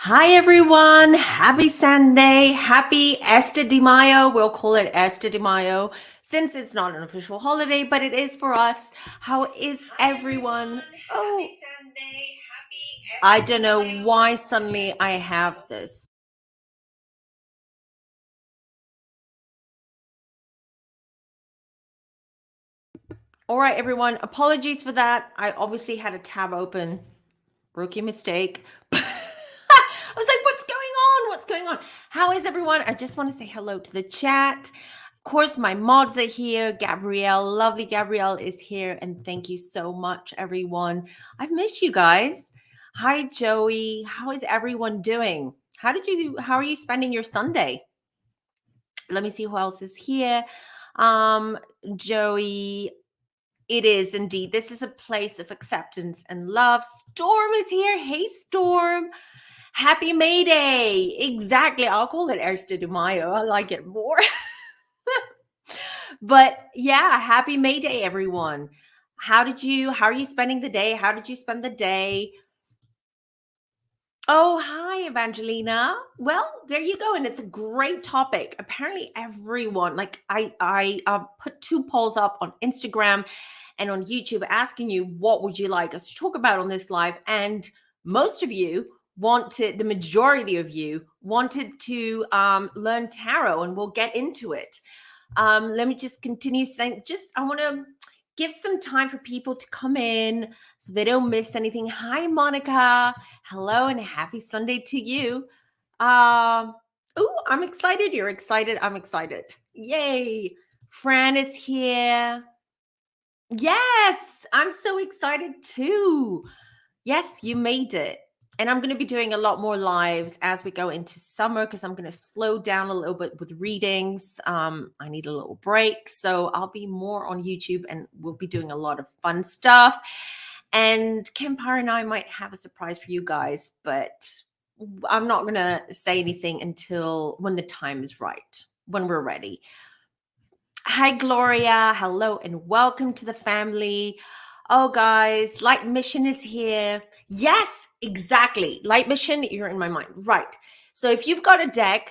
Hi, everyone. Happy Sunday. Happy Este de Mayo. We'll call it Este de Mayo since it's not an official holiday, but it is for us. How is everyone? Oh, Happy Sunday. Happy I Este don't de know Mayo. why suddenly I have this. All right, everyone. Apologies for that. I obviously had a tab open. Rookie mistake. I was like, what's going on? What's going on? How is everyone? I just want to say hello to the chat. Of course, my mods are here. Gabrielle, lovely Gabrielle is here. And thank you so much, everyone. I've missed you guys. Hi, Joey. How is everyone doing? How are you spending your Sunday? Let me see who else is here. Joey, it is indeed. This is a place of acceptance and love. Storm is here. Hey, Storm. Happy May Day. Exactly. I'll call it Erste de Mayo. I like it more. But yeah, happy May Day, everyone. How are you spending the day? How did you spend the day? Oh, hi, Evangelina. Well, there you go. And it's a great topic. Apparently, everyone, like I put two polls up on Instagram and on YouTube asking you, what would you like us to talk about on this live? And most of you the majority of you wanted to learn tarot, and we'll get into it. Let me just continue saying, I want to give some time for people to come in so they don't miss anything. Hi, Monica. Hello, and happy Sunday to you. Oh, I'm excited. You're excited. I'm excited. Yay. Fran is here. Yes, I'm so excited too. Yes, you made it. And I'm going to be doing a lot more lives as we go into summer because I'm going to slow down a little bit with readings. I need a little break. So I'll be more on YouTube and we'll be doing a lot of fun stuff. And Kempire and I might have a surprise for you guys, but I'm not going to say anything until when the time is right, when we're ready. Hi, Gloria. Hello, and welcome to the family. Oh, guys, Light Mission is here. Yes, exactly. Light Mission, you're in my mind. Right. So if you've got a deck,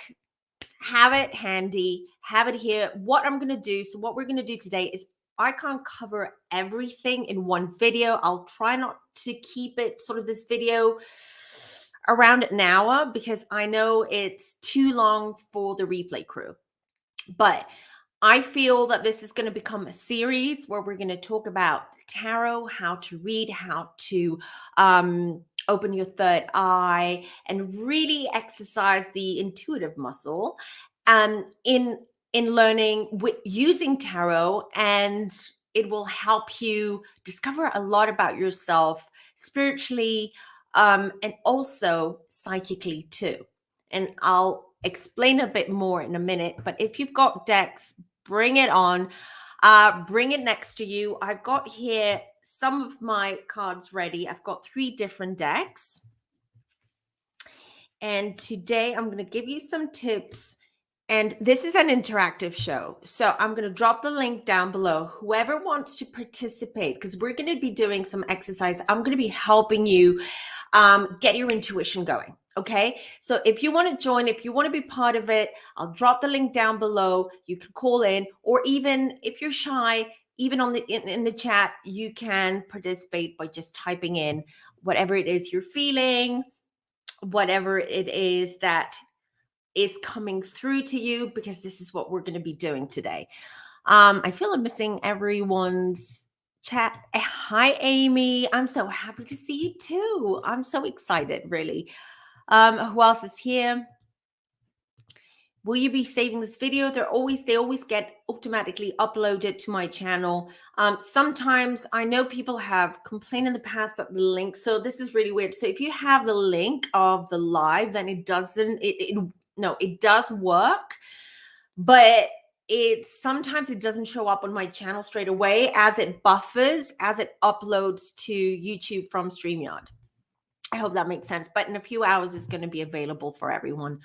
have it handy, have it here. What I'm going to do, so what we're going to do today is I can't cover everything in one video. I'll try not to keep it sort of this video around an hour because I know it's too long for the replay crew. But I feel that this is going to become a series where we're going to talk about tarot, how to read, how to open your third eye, and really exercise the intuitive muscle in learning with using tarot, and it will help you discover a lot about yourself spiritually and also psychically too. And I'll explain a bit more in a minute, but if you've got decks, bring it on. Bring it next to you. I've got here some of my cards ready. I've got 3 different decks. And today I'm going to give you some tips. And this is an interactive show. So I'm going to drop the link down below. Whoever wants to participate, because we're going to be doing some exercise. I'm going to be helping you get your intuition going. Okay. So if you want to join, if you want to be part of it, I'll drop the link down below. You can call in, or even if you're shy, even on in the chat, you can participate by just typing in whatever it is you're feeling, whatever it is that is coming through to you, because this is what we're going to be doing today. I feel I'm missing everyone's chat. Hi, Amy. I'm so happy to see you too. I'm so excited, really. Who else is here? Will you be saving this video? They always get automatically uploaded to my channel. Sometimes I know people have complained in the past that the link, so this is really weird. So if you have the link of the live, then it doesn't, it does work, but sometimes it doesn't show up on my channel straight away as it buffers, as it uploads to YouTube from StreamYard. I hope that makes sense. But in a few hours, it's going to be available for everyone.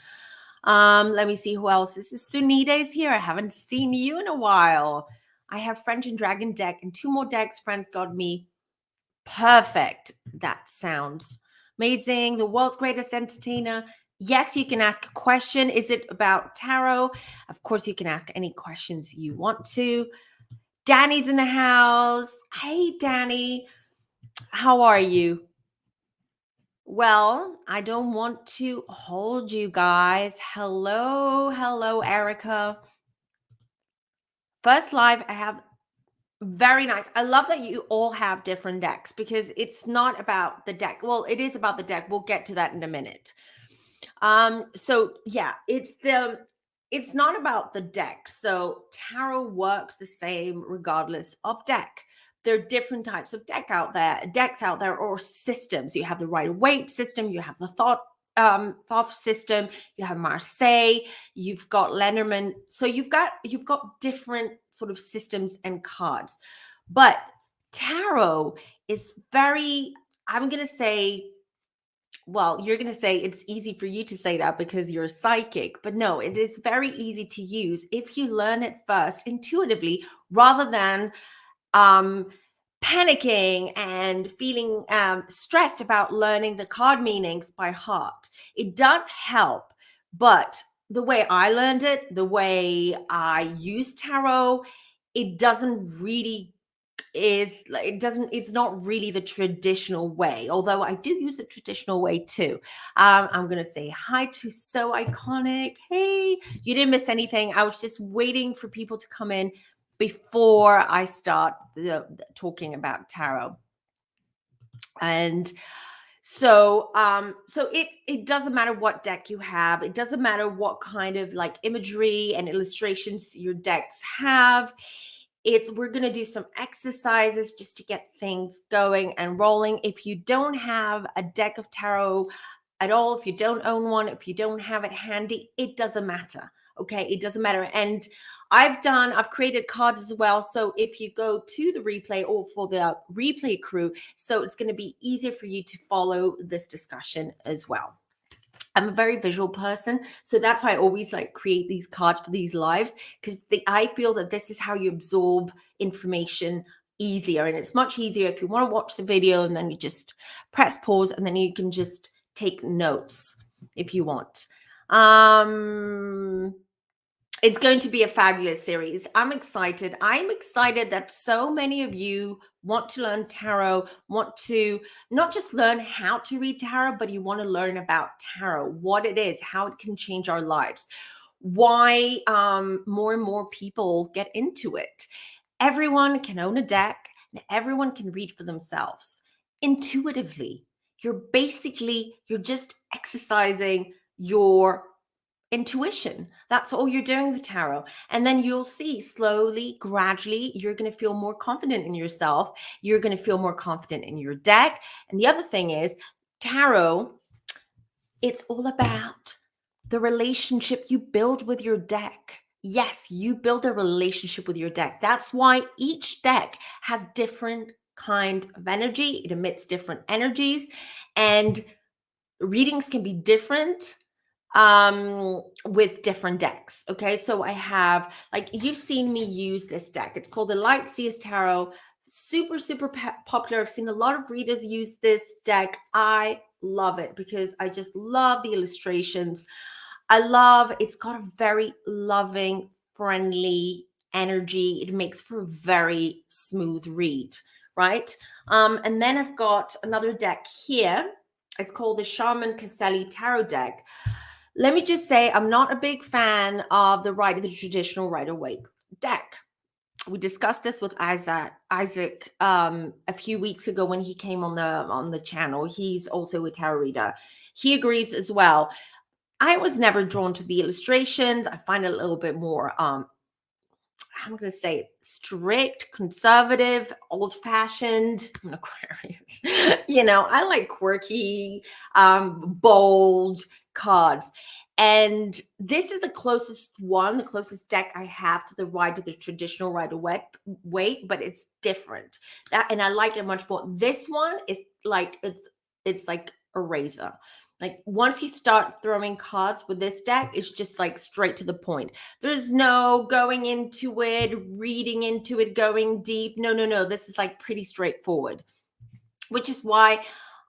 Let me see who else. This is Sunita is here. I haven't seen you in a while. I have French and Dragon deck and 2 more decks friends got me. Perfect. That sounds Amazing, the world's greatest entertainer. Yes, you can ask a question. Is it about tarot? Of course, you can ask any questions you want to. Danny's in the house. Hey, Danny. How are you? Well, I don't want to hold you guys. Hello, Erica. First live, I have very nice. I love that you all have different decks because it's not about the deck. Well, it is about the deck. We'll get to that in a minute. So yeah, it's not about the deck. So tarot works the same regardless of deck. There are different types of decks out there, or systems. You have the Rider-Waite system, you have the Thoth system, you have Marseille, you've got Lenderman. So you've got different sort of systems and cards. But tarot is very, I'm gonna say, well, you're going to say it's easy for you to say that because you're psychic, but no, it is very easy to use if you learn it first intuitively rather than um, panicking and feeling stressed about learning the card meanings by heart. It does help, but the way I learned it, the way I use tarot, it doesn't really it's not really the traditional way, although I do use the traditional way too. I'm gonna say hi to So Iconic. Hey, you didn't miss anything. I was just waiting for people to come in before I start talking about tarot. And so it doesn't matter what deck you have. It doesn't matter what kind of like imagery and illustrations your decks have. We're going to do some exercises just to get things going and rolling. If you don't have a deck of tarot at all, if you don't own one, if you don't have it handy, it doesn't matter. Okay, it doesn't matter. And I've created cards as well. So if you go to the replay, or for the replay crew, so it's going to be easier for you to follow this discussion as well. I'm a very visual person, so that's why I always like create these cards for these lives, because I feel that this is how you absorb information easier. And it's much easier if you want to watch the video and then you just press pause and then you can just take notes if you want. It's going to be a fabulous series. I'm excited. I'm excited that so many of you want to learn tarot, want to not just learn how to read tarot, but you want to learn about tarot, what it is, how it can change our lives, why more and more people get into it. Everyone can own a deck and everyone can read for themselves intuitively. You're just exercising your intuition. That's all you're doing with tarot. And then you'll see slowly, gradually, you're going to feel more confident in yourself. You're going to feel more confident in your deck. And the other thing is, tarot, it's all about the relationship you build with your deck. Yes, you build a relationship with your deck. That's why each deck has different kind of energy. It emits different energies, and readings can be different with different decks. Okay, so I have, like, you've seen me use this deck. It's called the Light Seers Tarot. Super popular. I've seen a lot of readers use this deck. I love it because I just love the illustrations. It's got a very loving, friendly energy. It makes for a very smooth read, right? And then I've got another deck here. It's called the Shaman Caselli Tarot deck. Let me just say, I'm not a big fan of the traditional Rider-Waite deck. We discussed this with Isaac a few weeks ago when he came on the channel. He's also a tarot reader. He agrees as well. I was never drawn to the illustrations. I find it a little bit more I'm going to say strict, conservative, old-fashioned. I'm an Aquarius. I like quirky, bold cards. And this is the closest deck I have to the traditional Rider-Waite, but it's different. And I like it much more. This one is like, it's like a razor. Like, once you start throwing cards with this deck, it's just like straight to the point. There's no going into it, reading into it, going deep. No. This is like pretty straightforward, which is why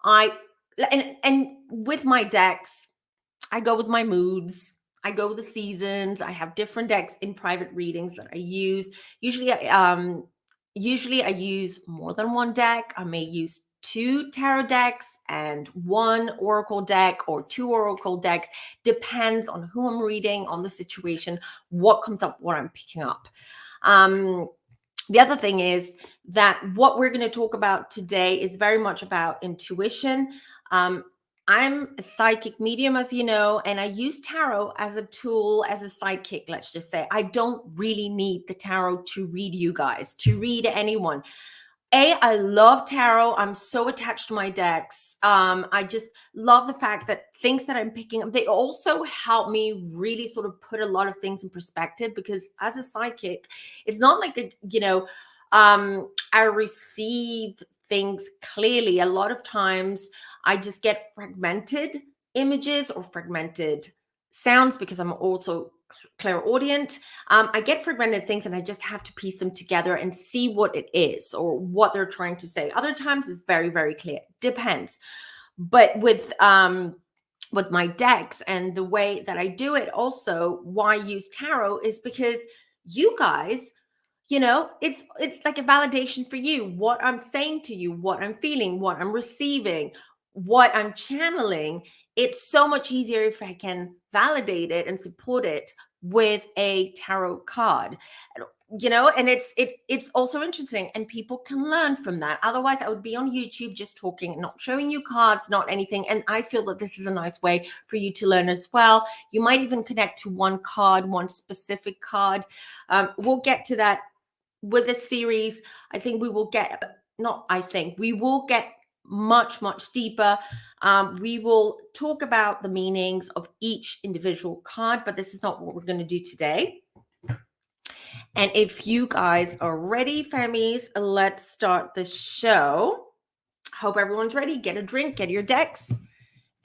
I and with my decks, I go with my moods. I go with the seasons. I have different decks in private readings that I use. Usually, usually I use more than one deck. I may use two tarot decks and one oracle deck or two oracle decks. Depends on who I'm reading, on the situation, what comes up, what I'm picking up. The other thing is that what we're going to talk about today is very much about intuition. I'm a psychic medium, as you know, and I use tarot as a tool, as a sidekick, let's just say. I don't really need the tarot to read you guys, to read anyone. I love tarot. I'm so attached to my decks. I just love the fact that things that I'm picking up, they also help me really sort of put a lot of things in perspective, because as a psychic, it's not like, I receive things clearly. A lot of times I just get fragmented images or fragmented sounds, because I'm also clairaudient. I get fragmented things and I just have to piece them together and see what it is or what they're trying to say. Other times it's very, very clear. Depends. But with my decks and the way that I do it, also why I use tarot is because you guys, it's like a validation for you. What I'm saying to you, what I'm feeling, what I'm receiving, what I'm channeling. It's so much easier if I can validate it and support it with a tarot card. And it's also interesting, and people can learn from that. Otherwise I would be on YouTube just talking, not showing you cards, not anything. And I feel that this is a nice way for you to learn as well. You might even connect to one card, one specific card. We'll get to that with this series. I think we will get, not I think, we will get much, much deeper. We will talk about the meanings of each individual card, but this is not what we're going to do today. And if you guys are ready, Femmies, let's start the show. Hope everyone's ready. Get a drink, get your decks,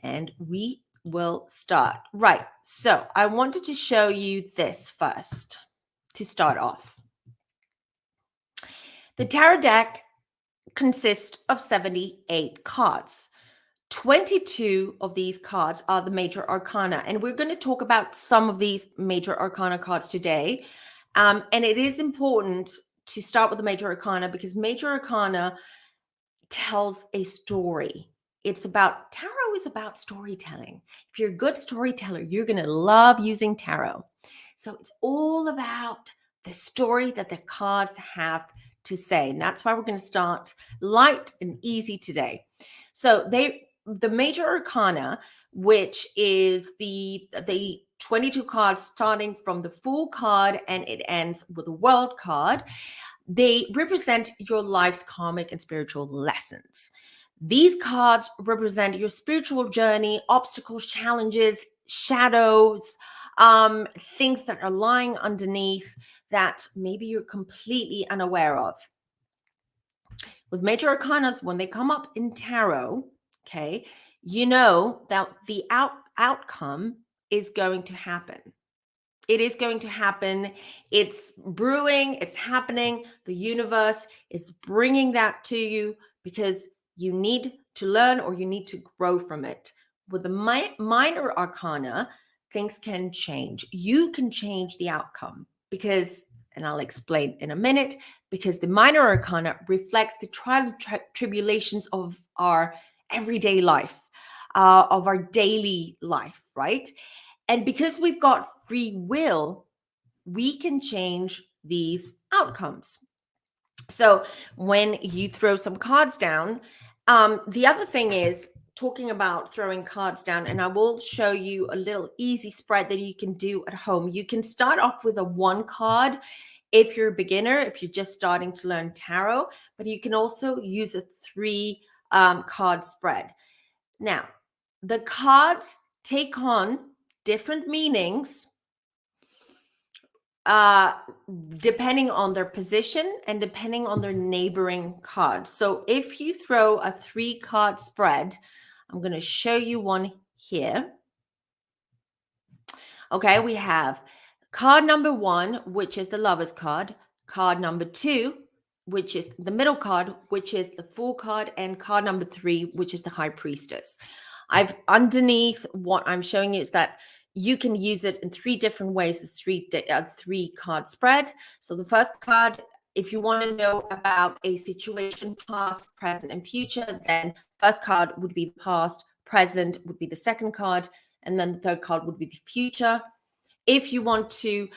and we will start. Right. So I wanted to show you this first to start off. The tarot deck consists of 78 cards. 22 of these cards are the major arcana, and we're going to talk about some of these major arcana cards today. And it is important to start with the major arcana because major arcana tells a story. Tarot is about storytelling. If you're a good storyteller, you're going to love using tarot. So it's all about the story that the cards have to say. And that's why we're going to start light and easy today. So the major arcana, which is the 22 cards starting from the Fool card and it ends with a World card, they represent your life's karmic and spiritual lessons. These cards represent your spiritual journey, obstacles, challenges, shadows, things that are lying underneath that maybe you're completely unaware of. With major arcanas, when they come up in tarot, okay, you know that the outcome is going to happen. It is going to happen. It's brewing. It's happening. The universe is bringing that to you because you need to learn or you need to grow from it. With the minor arcana, things can change. You can change the outcome because, and I'll explain in a minute, because the minor arcana reflects the trials and tribulations of our everyday life, of our daily life, right? And because we've got free will, we can change these outcomes. So when you throw some cards down, the other thing is talking about throwing cards down, and I will show you a little easy spread that you can do at home. You can start off with a one card if you're a beginner, if you're just starting to learn tarot, but you can also use a three card spread. Now, the cards take on different meanings depending on their position and depending on their neighboring cards. So if you throw a 3-card spread, I'm going to show you one here. Okay, we have card number 1, which is the Lover's card. Card number 2, which is the middle card, which is the Fool card, and card number 3, which is the High Priestess. I've underneath what I'm showing you is that you can use it in 3 different ways, the 3 card spread. So the first card, if you want to know about a situation, past, present, and future, then first card would be the past, present would be the second card, and then the third card would be the future. If you want to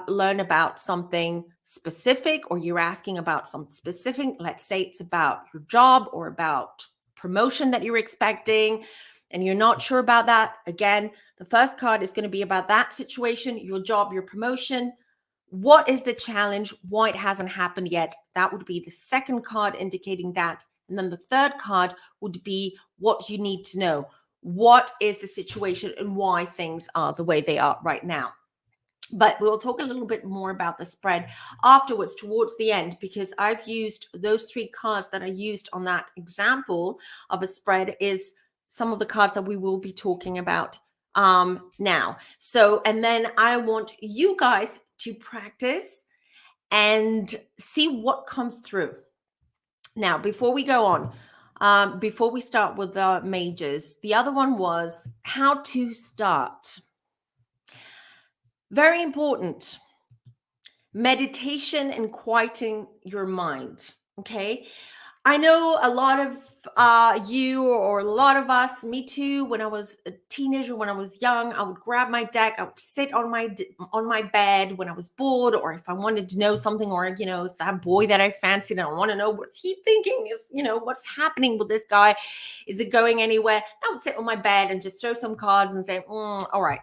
learn about something specific, or you're asking about something specific, let's say it's about your job or about promotion that you're expecting, and you're not sure about that, again, the first card is going to be about that situation, your job, your promotion. What is the challenge? Why it hasn't happened yet? That would be the second card indicating that. And then the third card would be what you need to know. What is the situation and why things are the way they are right now? But we'll talk a little bit more about the spread afterwards, towards the end, because I've used those 3 cards that I used on that example of a spread is some of the cards that we will be talking about now. So, and then I want you guys to practice and see what comes through. Now, before we go on, before we start with the majors, the other one was how to start. Very important. Meditation and quieting your mind. Okay. I know a lot of you, or a lot of us, me too, when I was a teenager, when I was young, I would grab my deck, I would sit on my bed when I was bored, or if I wanted to know something, or if that boy that I fancied and I want to know what's he thinking, is what's happening with this guy, is it going anywhere, I would sit on my bed and just throw some cards and say, all right.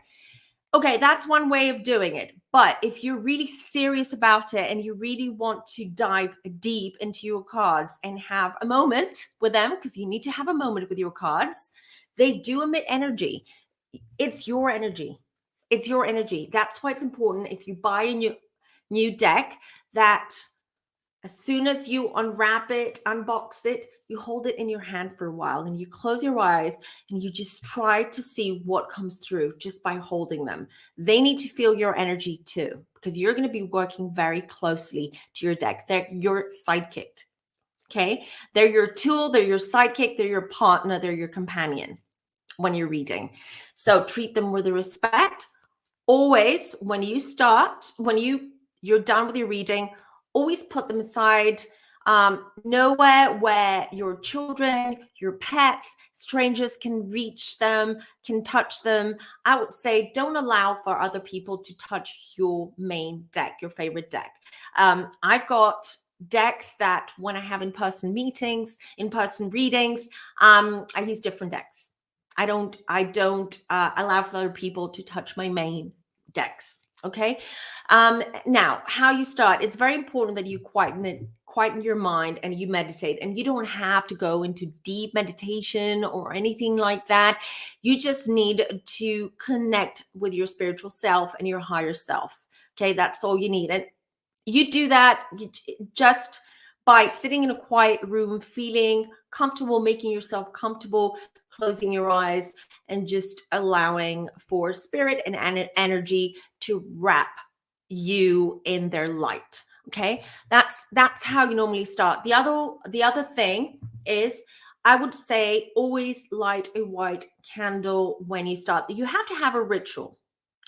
Okay, that's one way of doing it. But if you're really serious about it and you really want to dive deep into your cards and have a moment with them, because you need to have a moment with your cards, they do emit energy. It's your energy. It's your energy. That's why it's important, if you buy a new deck, that as soon as you unwrap it, unbox it, you hold it in your hand for a while and you close your eyes and you just try to see what comes through just by holding them. They need to feel your energy too, because you're going to be working very closely to your deck. They're your sidekick. Okay. They're your tool. They're your sidekick. They're your partner. They're your companion when you're reading. So treat them with respect. Always, when you start, when you're done with your reading, always put them aside, nowhere where your children, your pets, strangers can reach them, can touch them. I would say don't allow for other people to touch your main deck, your favorite deck. I've got decks that when I have in-person meetings, in-person readings, I use different decks. I don't allow for other people to touch my main decks. Okay. Now, how you start, it's very important that you quieten your mind and you meditate, and you don't have to go into deep meditation or anything like that. You just need to connect with your spiritual self and your higher self. Okay. That's all you need. And you do that just by sitting in a quiet room, feeling comfortable, making yourself comfortable, closing your eyes, and just allowing for spirit and energy to wrap you in their light. Okay, that's how you normally start. The other thing is, I would say always light a white candle when you start. You have to have a ritual.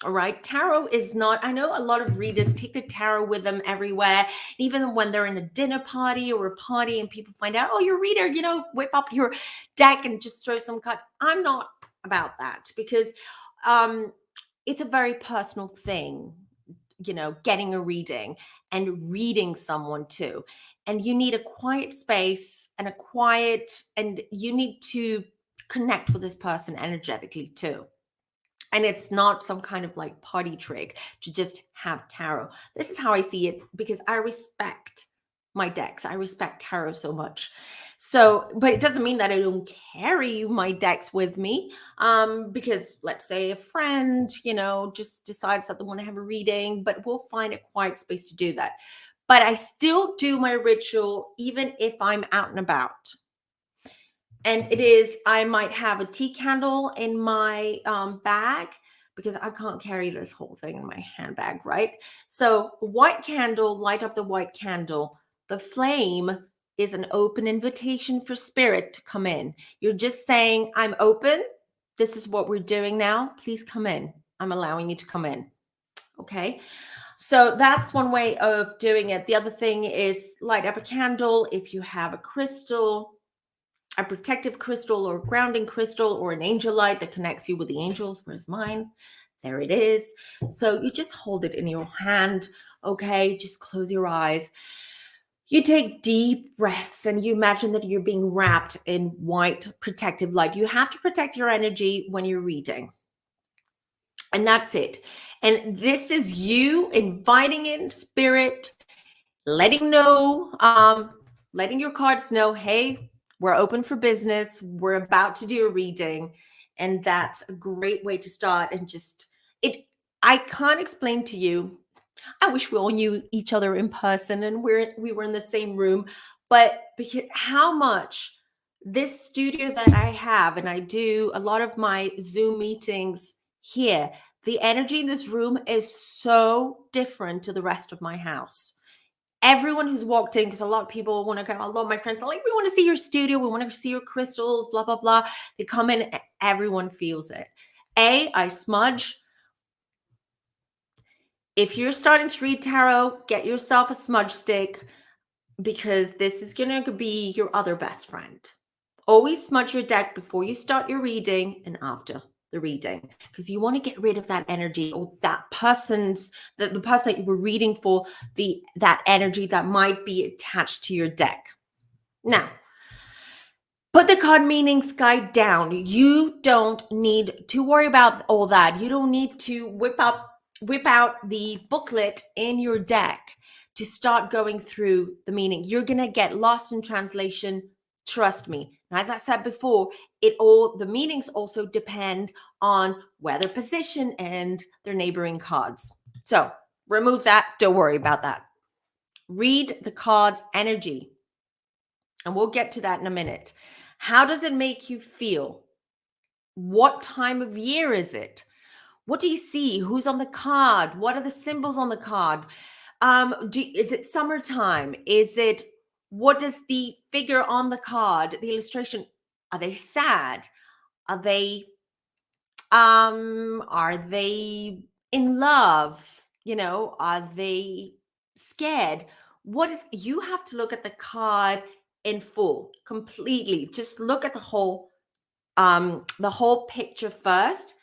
All right. Tarot is not, I know a lot of readers take the tarot with them everywhere, even when they're in a dinner party or a party and people find out, oh, you're a reader, whip up your deck and just throw some cards. I'm not about that, because it's a very personal thing, getting a reading and reading someone too. And you need a quiet space and and you need to connect with this person energetically too. And it's not some kind of like party trick to just have tarot. This is how I see it, because I respect my decks. I respect tarot so much. So, but it doesn't mean that I don't carry my decks with me. Because let's say a friend, just decides that they want to have a reading, but we'll find a quiet space to do that. But I still do my ritual even if I'm out and about. And it is, I might have a tea candle in my bag, because I can't carry this whole thing in my handbag, right? So white candle, light up the white candle, The flame is an open invitation for spirit to come in. You're just saying, I'm open. This is what we're doing now. Please come in. I'm allowing you to come in. Okay. So that's one way of doing it. The other thing is light up a candle. If you have a crystal, a protective crystal or grounding crystal or an angel light that connects you with the angels. Where's mine? There it is. So you just hold it in your hand. Okay. Just close your eyes. You take deep breaths and you imagine that you're being wrapped in white protective light. You have to protect your energy when you're reading. And that's it. And this is you inviting in spirit, letting letting your cards know, hey, we're open for business. We're about to do a reading. And that's a great way to start. And I can't explain to you. I wish we all knew each other in person and we were in the same room, but because how much this studio that I have, and I do a lot of my Zoom meetings here, the energy in this room is so different to the rest of my house. Everyone who's walked in, because a lot of people want to come, a lot of my friends are like, we want to see your studio, we want to see your crystals, blah, blah, blah. They come in, everyone feels it. I smudge. If you're starting to read tarot, get yourself a smudge stick because this is going to be your other best friend. Always smudge your deck before you start your reading and after the reading because you want to get rid of that energy or that the person that you were reading for, that energy that might be attached to your deck. Now, put the card meanings guide down. You don't need to worry about all that. You don't need to whip out the booklet in your deck to start going through the meaning. You're going to get lost in translation. Trust me. And as I said before, the meanings also depend on weather position and their neighboring cards. So remove that. Don't worry about that. Read the card's energy. And we'll get to that in a minute. How does it make you feel? What time of year is it? What do you see? Who's on the card? What are the symbols on the card? Is it summertime? What does the figure on the card, the illustration, are they sad? Are they in love? Are they scared? You have to look at the card in full, completely. Just look at the whole picture first,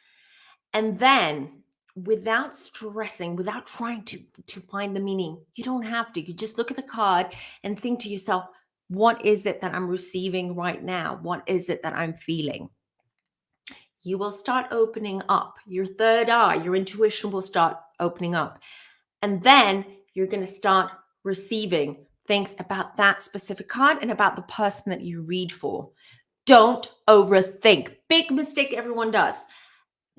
and then without stressing, without trying to find the meaning, you don't have to. You just look at the card and think to yourself, what is it that I'm receiving right now? What is it that I'm feeling? You will start opening up. Your third eye, your intuition will start opening up. And then you're going to start receiving things about that specific card and about the person that you read for. Don't overthink. Big mistake everyone does.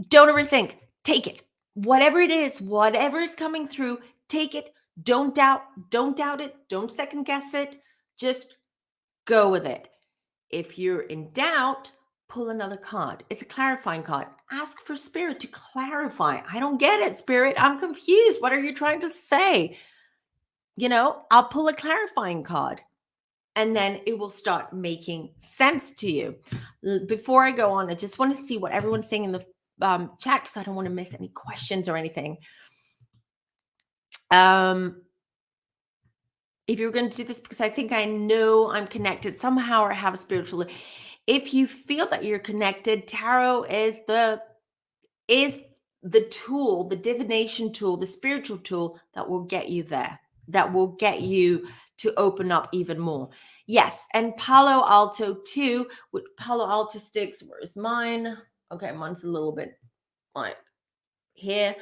Don't overthink. Take it. Whatever it is, whatever is coming through, take it. Don't doubt it. Don't second guess it. Just go with it. If you're in doubt, pull another card. It's a clarifying card. Ask for spirit to clarify. I don't get it, spirit. I'm confused. What are you trying to say? I'll pull a clarifying card. And then it will start making sense to you. Before I go on, I just want to see what everyone's saying in the chat because I don't want to miss any questions or anything. If you're going to do this, because I think I know I'm connected somehow or have a spiritual. If you feel that you're connected, tarot is the tool, the divination tool, the spiritual tool that will get you there, that will get you to open up even more. Yes, and Palo Alto too, with Palo Alto sticks. Where's mine? Okay, mine's a little bit like here.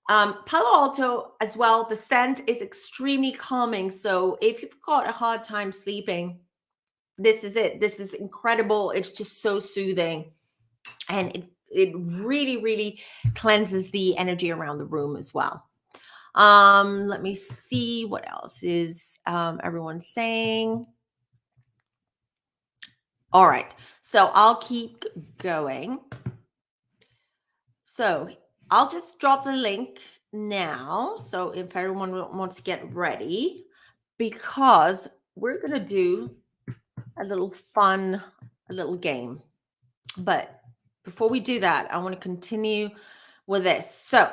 Palo Alto as well, the scent is extremely calming. So if you've got a hard time sleeping, this is it. This is incredible. It's just so soothing. And it really, really cleanses the energy around the room as well. Let me see what else is everyone saying. All right, so I'll keep going. So I'll just drop the link now. So if everyone wants to get ready, because we're going to do a little game. But before we do that, I want to continue with this. So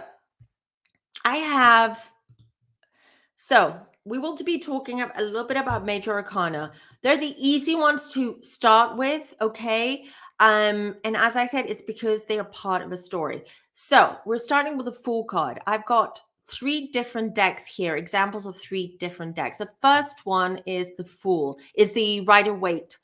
we will be talking a little bit about major arcana. They're the easy ones to start with, okay? And as I said, it's because they are part of a story. So we're starting with a Fool card. I've got 3 different decks here, examples of 3 different decks. The first one is the Fool, is the Rider-Waite,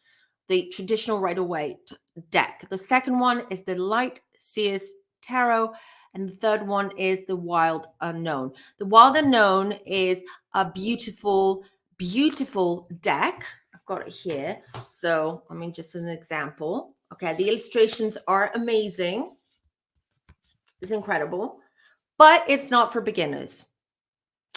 the traditional Rider-Waite deck. The second one is the Light Seers Tarot, and the third one is the Wild Unknown. The Wild Unknown is a beautiful, beautiful deck. I've got it here. So, I mean, just as an example. Okay, the illustrations are amazing. It's incredible, but it's not for beginners.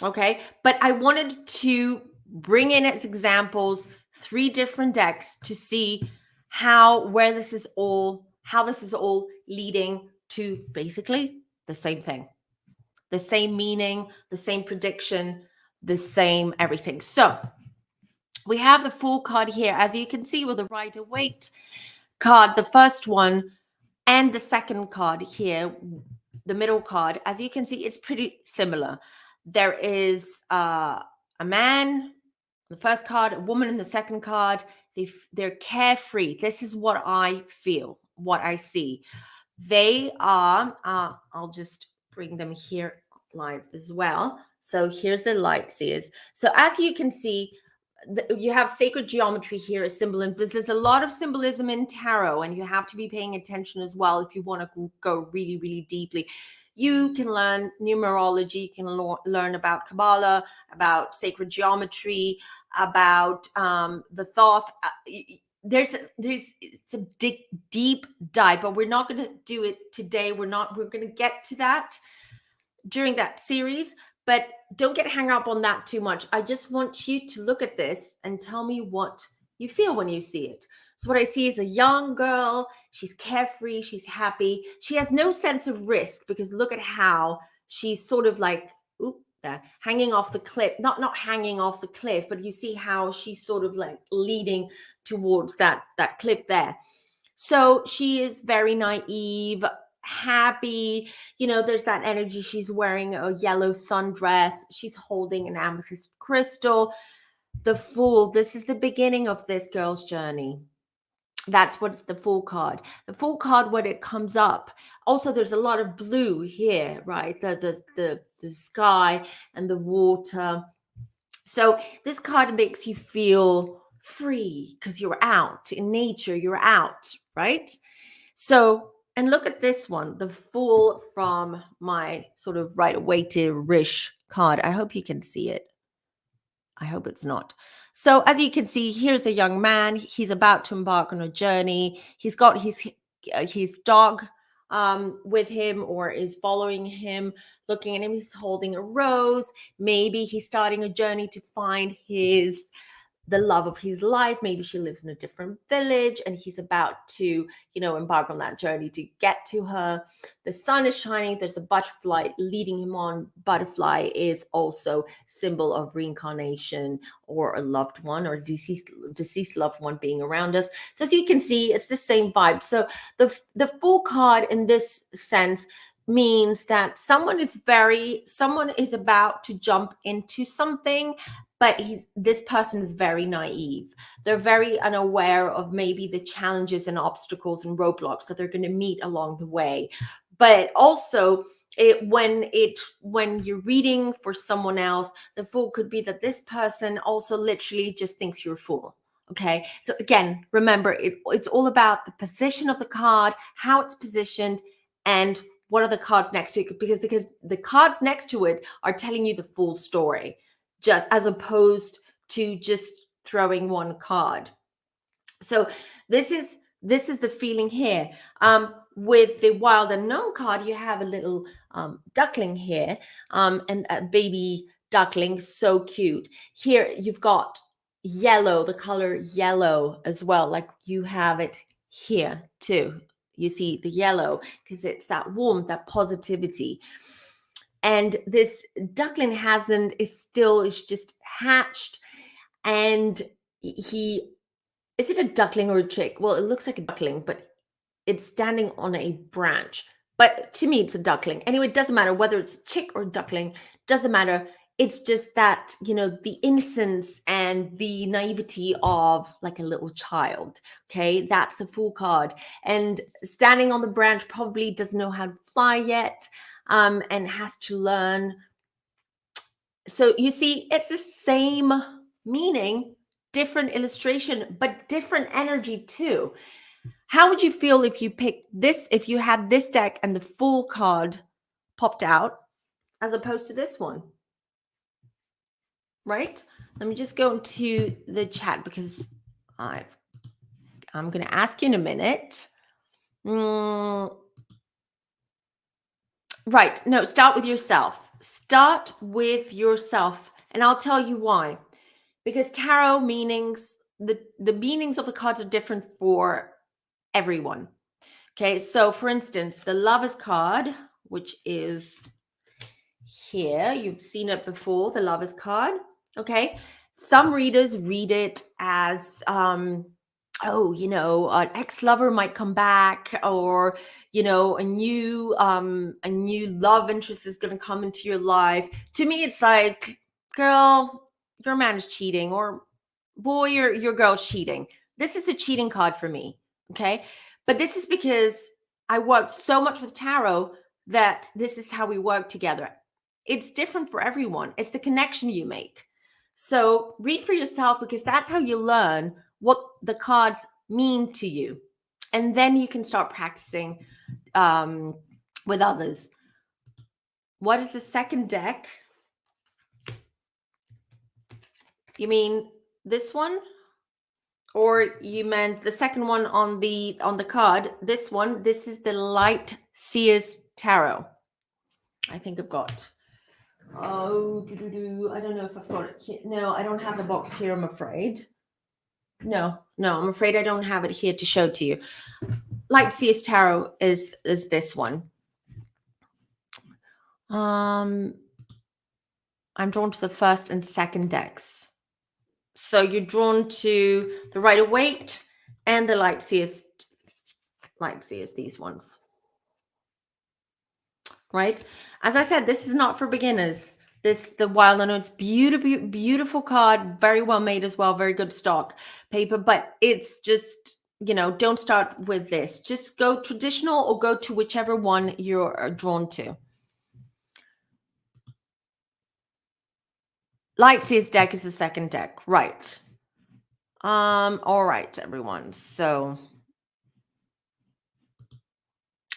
Okay, but I wanted to bring in as examples 3 different decks to see how this is all leading to basically the same thing, the same meaning, the same prediction, the same everything. So we have the Fool card here, as you can see, with the Rider-Waite card, the first one, and the second card here, the middle card. As you can see, it's pretty similar. There is a man, the first card, a woman in the second card. They're carefree. This is what I feel, what I see. They are, I'll just bring them here live as well. So here's the Light Seers. So as you can see, you have sacred geometry here as symbolism. There's a lot of symbolism in tarot, and you have to be paying attention as well if you want to go really, really deeply. You can learn numerology, you can learn about Kabbalah, about sacred geometry, about the Thoth. It's a deep dive, but we're not going to do it today. We're going to get to that during that series, but don't get hung up on that too much. I just want you to look at this and tell me what you feel when you see it. So what I see is a young girl. She's carefree. She's happy. She has no sense of risk, because look at how she's sort of like, hanging off the cliff. Not hanging off the cliff, but you see how she's sort of like leading towards that cliff there. So she is very naive, happy. There's that energy. She's wearing a yellow sundress. She's holding an amethyst crystal. The Fool, this is the beginning of this girl's journey. That's what's the Fool card. The Fool card, when it comes up, also there's a lot of blue here, right? The sky and the water. So this card makes you feel free because you're out in nature, you're out, right? So, and look at this one, the Fool from my sort of Rider-Waite-ish card. I hope you can see it. I hope it's not. So as you can see, here's a young man. He's about to embark on a journey. He's got his dog with him, or is following him, looking at him. He's holding a rose. Maybe he's starting a journey to find the love of his life. Maybe she lives in a different village, and he's about to, embark on that journey to get to her. The sun is shining. There's a butterfly leading him on. Butterfly is also symbol of reincarnation, or a loved one, or deceased loved one being around us. So as you can see, it's the same vibe. So the Fool card in this sense means that someone is about to jump into something, but this person is very naive. They're very unaware of maybe the challenges and obstacles and roadblocks that they're going to meet along the way. But also, when you're reading for someone else, the Fool could be that this person also literally just thinks you're a fool. Okay, so again, remember, it's all about the position of the card, how it's positioned, and what are the cards next to it, because the cards next to it are telling you the full story, just as opposed to just throwing one card. So this is the feeling here. With the Wild Unknown card, you have a little duckling here, and a baby duckling, so cute. Here you've got yellow, the color yellow as well, like you have it here too. You see the yellow because it's that warmth, that positivity. And this duckling is just hatched. and he is it a duckling or a chick? Well, it looks like a duckling, but it's standing on a branch. But to me, it's a duckling. Anyway, it doesn't matter whether it's a chick or a duckling, doesn't matter. It's just that, the innocence and the naivety of like a little child. Okay, that's the Fool card. And standing on the branch probably doesn't know how to fly yet, and has to learn. So you see, it's the same meaning, different illustration, but different energy too. How would you feel if you picked this, if you had this deck and the Fool card popped out as opposed to this one? Right? Let me just go into the chat because I'm going to ask you in a minute. Right. No, start with yourself. Start with yourself. And I'll tell you why. Because tarot meanings, the meanings of the cards are different for everyone. Okay. So for instance, the Lovers card, which is here, you've seen it before, the Lovers card. Okay. Some readers read it as, an ex-lover might come back, or a new love interest is going to come into your life. To me, it's like, girl, your man is cheating, or boy, your girl's cheating. This is the cheating card for me. Okay. But this is because I worked so much with tarot that this is how we work together. It's different for everyone. It's the connection you make. So read for yourself, because that's how you learn what the cards mean to you. And then you can start practicing with others. What is the second deck? You mean this one? Or you meant the second one on the card? This one. This is the Light Seers Tarot. I think I've got. Oh, I don't know if I've got it here. No, I don't have the box here, I'm afraid. No, I'm afraid I don't have it here to show to you. Light Seers Tarot is this one. I'm drawn to the first and second decks. So you're drawn to the Rider-Waite and the Light Seers, these ones. Right? As I said, this is not for beginners. The Wild Unknown's beautiful card, very well made as well, very good stock paper, but it's just, don't start with this. Just go traditional or go to whichever one you're drawn to. Light Seers deck is the second deck, right? All right, everyone. So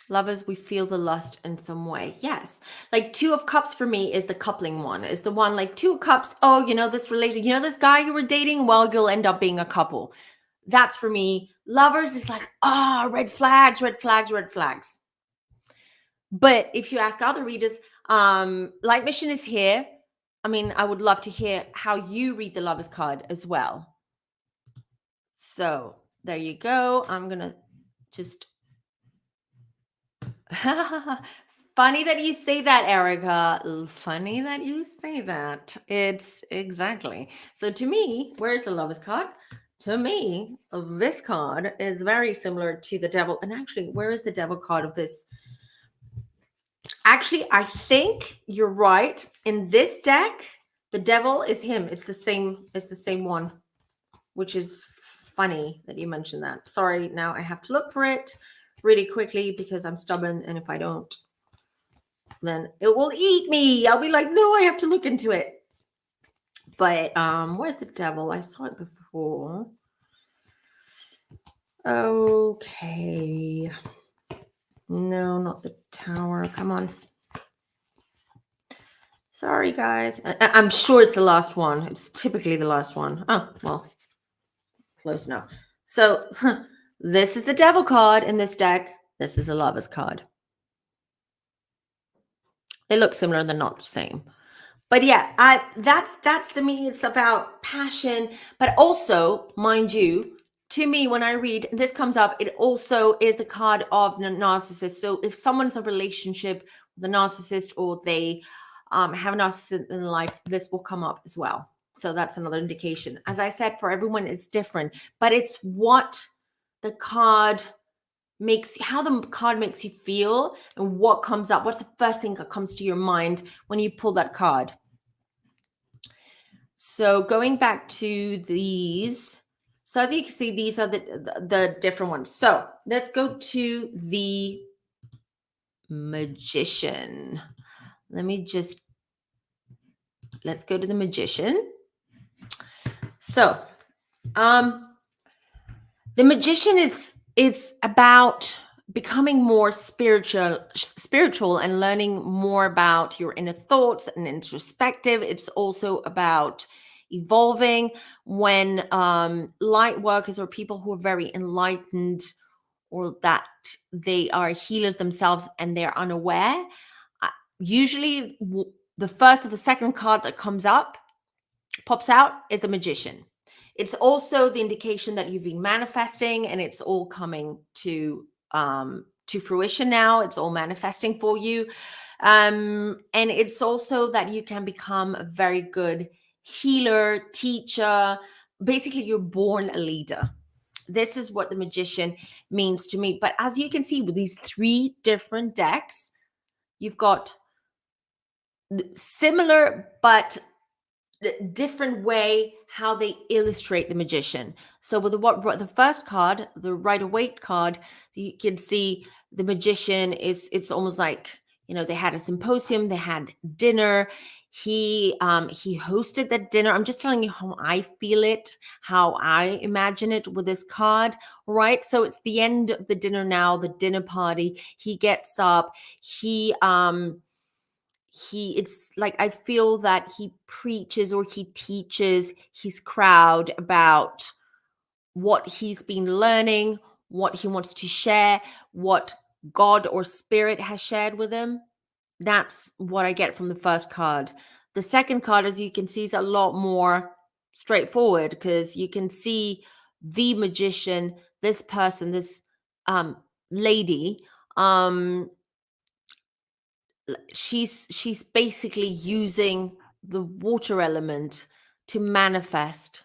Lovers, we feel the lust in some way. Yes. Like Two of Cups for me is the coupling one. Is the one like Two of Cups. Oh, this related, this guy you were dating. Well, you'll end up being a couple. That's for me. Lovers is like, red flags, red flags, red flags. But if you ask other readers, Light Mission is here. I mean, I would love to hear how you read the Lovers card as well. So there you go. I'm going to just... Funny that you say that, Erica. Funny that you say that. It's exactly. So to me, where's the Lovers card? To me, this card is very similar to the Devil. And actually, where is the Devil card of this? Actually, I think you're right. In this deck, the Devil is him. It's the same one, which is funny that you mentioned that. Sorry, now I have to look for it really quickly because I'm stubborn, and if I don't, then it will eat me. I'll be like, no, I have to look into it. But where's the Devil? I saw it before. Okay. No, not the Tower. Come on. Sorry, guys. I'm sure it's the last one. It's typically the last one. Oh, well, close enough. So this is the Devil card in this deck. This is a Lovers card. They look similar. They're not the same. But yeah, that's the me. It's about passion. But also, mind you, to me, when I read, this comes up, it also is the card of the narcissist. So if someone's in a relationship with a narcissist, or they have a narcissist in life, this will come up as well. So that's another indication. As I said, for everyone, it's different, but it's what the card how the card makes you feel and what comes up. What's the first thing that comes to your mind when you pull that card? So going back to these, so as you can see, these are the different ones. So let's go to the Magician. Let's go to the Magician. So the Magician it's about becoming more spiritual and learning more about your inner thoughts and introspective. It's also about evolving. When light workers or people who are very enlightened, or that they are healers themselves and they're unaware, usually the first or the second card that pops out is the Magician. It's also the indication that you've been manifesting and it's all coming to fruition now. It's all manifesting for you. And it's also that you can become a very good healer, teacher. Basically, you're born a leader. This is what the Magician means to me. But as you can see, with these 3 different decks, you've got similar but different way how they illustrate the Magician. So with the first card, the Rider-Waite card, you can see the Magician it's almost like, they had a symposium, they had dinner. He hosted that dinner. I'm just telling you how I feel it, how I imagine it with this card, right? So it's the end of the dinner now, the dinner party. He gets up, it's like I feel that he preaches or he teaches his crowd about what he's been learning, what he wants to share, what God or spirit has shared with him. That's what I get from the first card. The second card, as you can see, is a lot more straightforward, because you can see the Magician, this person, this lady, she's basically using the water element to manifest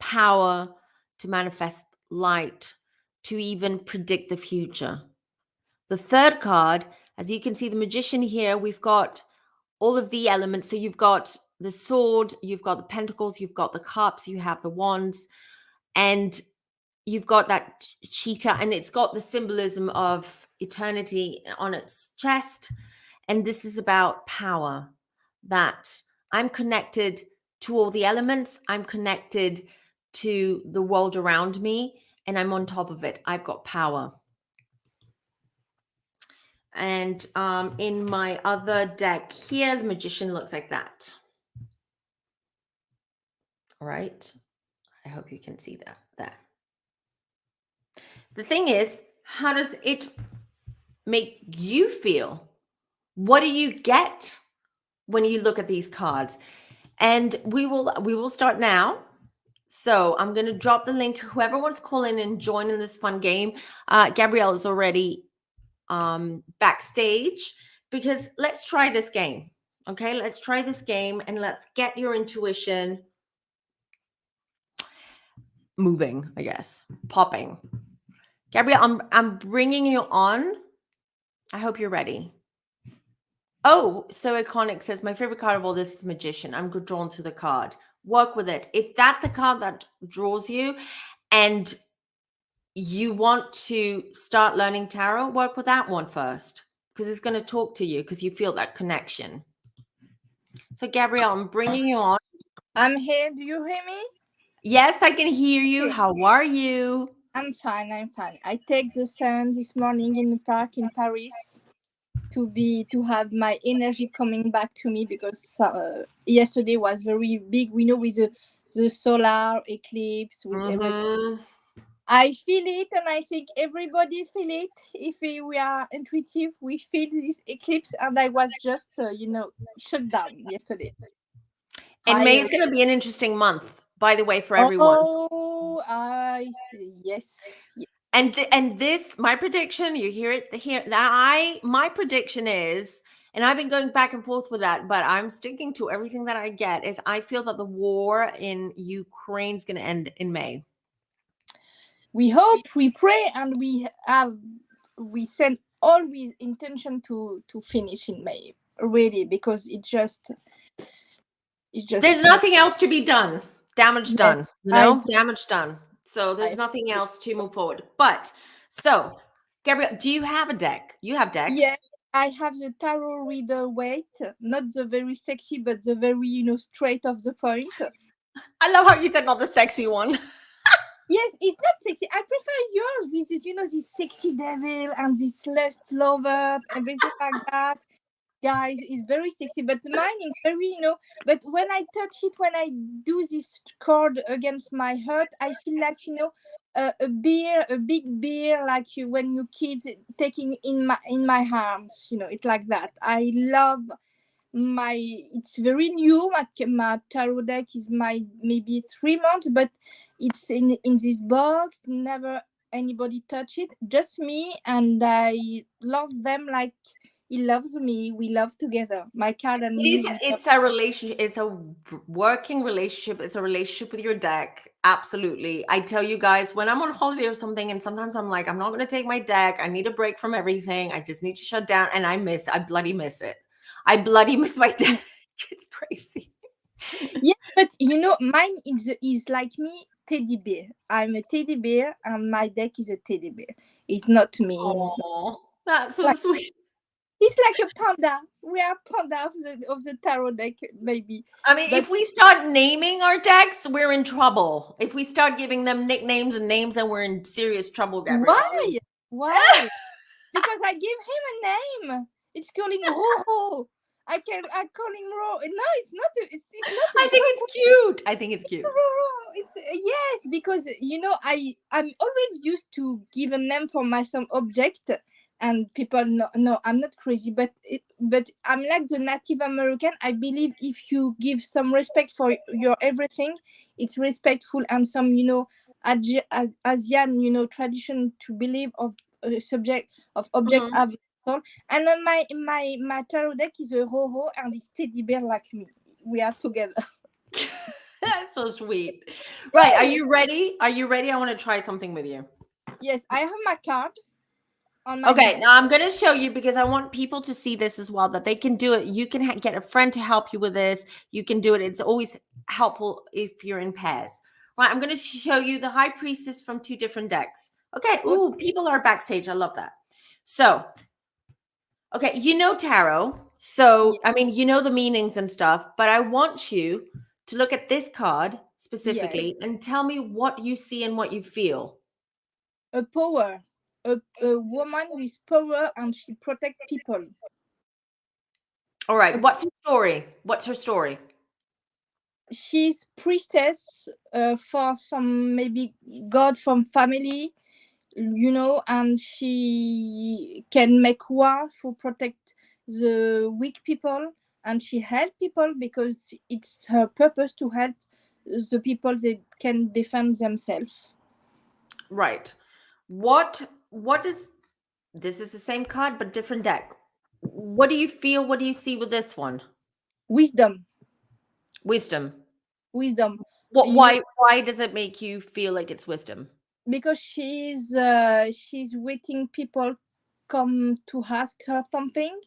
power, to manifest light, to even predict the future. The third card, as you can see, the Magician here, we've got all of the elements. So you've got the sword, you've got the pentacles, you've got the cups, you have the wands, and you've got that cheetah, and it's got the symbolism of eternity on its chest. And this is about power, that I'm connected to all the elements, I'm connected to the world around me, and I'm on top of it. I've got power. And in my other deck here, the Magician looks like that. All right. I hope you can see that there. The thing is, how does it make you feel? What do you get when you look at these cards? And we will start now. So I'm going to drop the link. Whoever wants to call in and join in this fun game, Gabrielle is already backstage, because let's try this game. Okay, let's try this game and let's get your intuition moving, I guess, popping. Gabrielle, I'm bringing you on. I hope you're ready. Oh, so Iconic says, my favorite card of all this is Magician. I'm drawn to the card. Work with it. If that's the card that draws you and you want to start learning tarot, work with that one first, because it's going to talk to you, because you feel that connection. So Gabrielle, I'm bringing you on. I'm here. Do you hear me? Yes, I can hear you. Okay. How are you? I'm fine. I take the sun this morning in the park in Paris to have my energy coming back to me, because yesterday was very big. We know, with the solar eclipse, with everything. I feel it, and I think everybody feel it. If we are intuitive, we feel this eclipse, and I was just shut down yesterday. And May is going to be an interesting month, by the way, for everyone. Oh, I see. Yes. And this, my prediction, you hear it here. My prediction is And I've been going back and forth with that, but I'm sticking to everything that I get. Is I feel that the war in Ukraine is going to end in May. We hope, we pray, and we send always intention to finish in May, really, because it's just There's nothing else to be done. Damage yes, done, I damage done. So there's I nothing else to move forward. But so, Gabrielle, do you have a deck? You have decks. yeah, I have the tarot reader weight, not the very sexy, but the very straight of the point. I love how you said not the sexy one. Yes, it's not sexy. I prefer yours with this, this sexy devil and this lust lover, everything like that. Guys, it's very sexy, but mine is very, but when I touch it, when I do this chord against my heart, I feel like, a beer, a big beer, like when you kids taking in my arms, it's like that. I love it's very new. My tarot deck is maybe 3 months, but it's in this box. Never anybody touch it, just me, and I love them like he loves me. We love together. My cat and It me. is. It's a relationship. It's a working relationship. It's a relationship with your deck. Absolutely. I tell you guys, when I'm on holiday or something, and sometimes I'm like, I'm not going to take my deck. I need a break from everything. I just need to shut down. And I bloody miss it. I bloody miss my deck. It's crazy. Yeah, but mine is like me, teddy bear. I'm a teddy bear, and my deck is a teddy bear. It's not me. It's not Oh, that's so like sweet. it's like a panda. We are panda of the tarot deck, maybe. I mean, But if we start naming our decks, we're in trouble. If we start giving them nicknames and names, then we're in serious trouble, Gabrielle. why? Why? Because I give him a name. It's calling Rojo. I call him Ro. No, it's not. It's not I a think it's cute. I think it's cute. It's yes, because I'm always used to give a name for my some object, and people no, I'm not crazy, but I'm like the Native American. I believe if you give some respect for your everything, it's respectful, and some Asian tradition to believe of subject of object Mhm. have soul. And then my tarot deck is a Rojo and it's teddy bear like me. We are together. That's so sweet. Right. Are you ready? Are you ready? I want to try something with you. Yes, I have my card on my Okay. deck. Now I'm going to show you because I want people to see this as well, that they can do it. You can get a friend to help you with this. You can do it. It's always helpful if you're in pairs. Right. I'm going to show you the High Priestess from two different decks. Okay. Ooh, people are backstage. I love that. So, okay. Tarot. So, Ye- I mean, the meanings and stuff, but I want you to look at this card specifically Yes, and tell me what you see and what you feel. a power, a woman with power, and she protect people. All right. A, What's her story? What's her story? she's priestess for some maybe god from family, and she can make war to protect the weak people, and she help people because it's her purpose to help the people that can defend themselves. Right. What is this is the same card but different deck. What do you feel? What do you see with this one? Wisdom, Wisdom. wisdom. What You know, why does it make you feel like it's wisdom? because she's waiting people come to ask her something,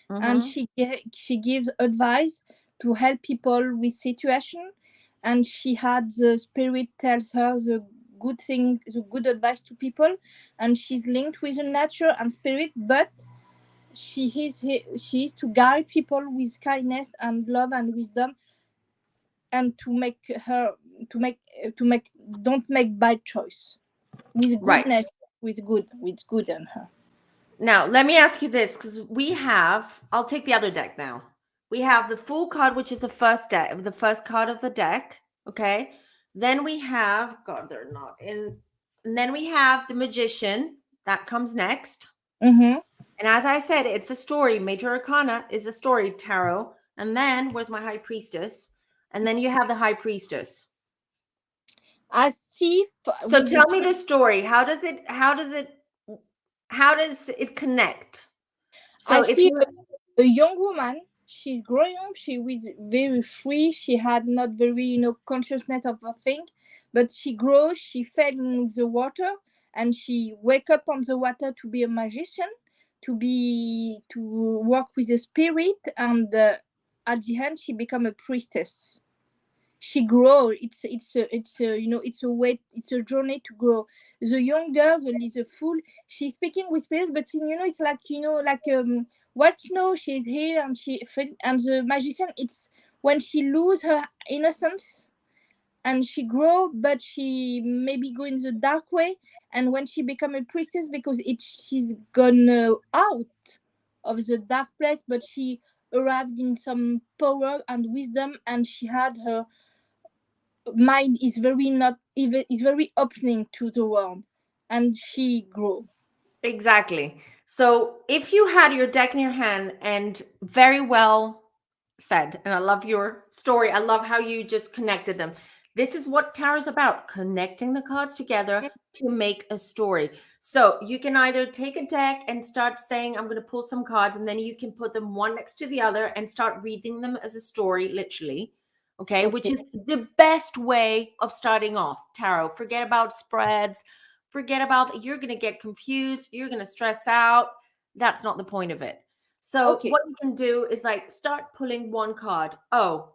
and Mhm. she gives advice to help people with situation, and she had the spirit tells her the good thing, the good advice to people, and she's linked with the nature and spirit, but she is to guide people with kindness and love and wisdom, and to make don't make bad choice with Right. goodness, with good in her. Now, let me ask you this because I'll take the other deck now. We have the Fool card, which is the first card of the deck. Okay. Then we have, God, they're not in. And then we have the Magician that comes next. Mm-hmm. And as I said, it's a story. Major Arcana is a story tarot. And then where's my High Priestess? And then you have the High Priestess. As if So with the tell me the story. How does it connect? So I if see you a young woman. She's growing up. She was very free. She had not very, consciousness of a thing, but she grows. She fell in the water, and she wake up on the water to be a magician, to work with the spirit, and at the end she become a priestess. She grow. It's a way, it's a journey to grow. The young girl, the fool, she's speaking with spirits, but it's like, what snow, she's here, and the magician, it's when she lose her innocence, and she grow, but she maybe go in the dark way, and when she become a priestess, because she's gone out of the dark place, but she arrived in some power and wisdom, and she had her mind is very not even, is very opening to the world, and she grew. Exactly. So if you had your deck in your hand, and very well said, and I love your story. I love how you just connected them. This is what tarot's about, connecting the cards together to make a story. So you can either take a deck and start saying, I'm going to pull some cards, and then you can put them one next to the other and start reading them as a story, literally. Okay, which Okay. is the best way of starting off tarot. Forget about spreads. Forget about, you're going to get confused. You're going to stress out. That's not the point of it. So Okay. what you can do is like start pulling one card. Oh,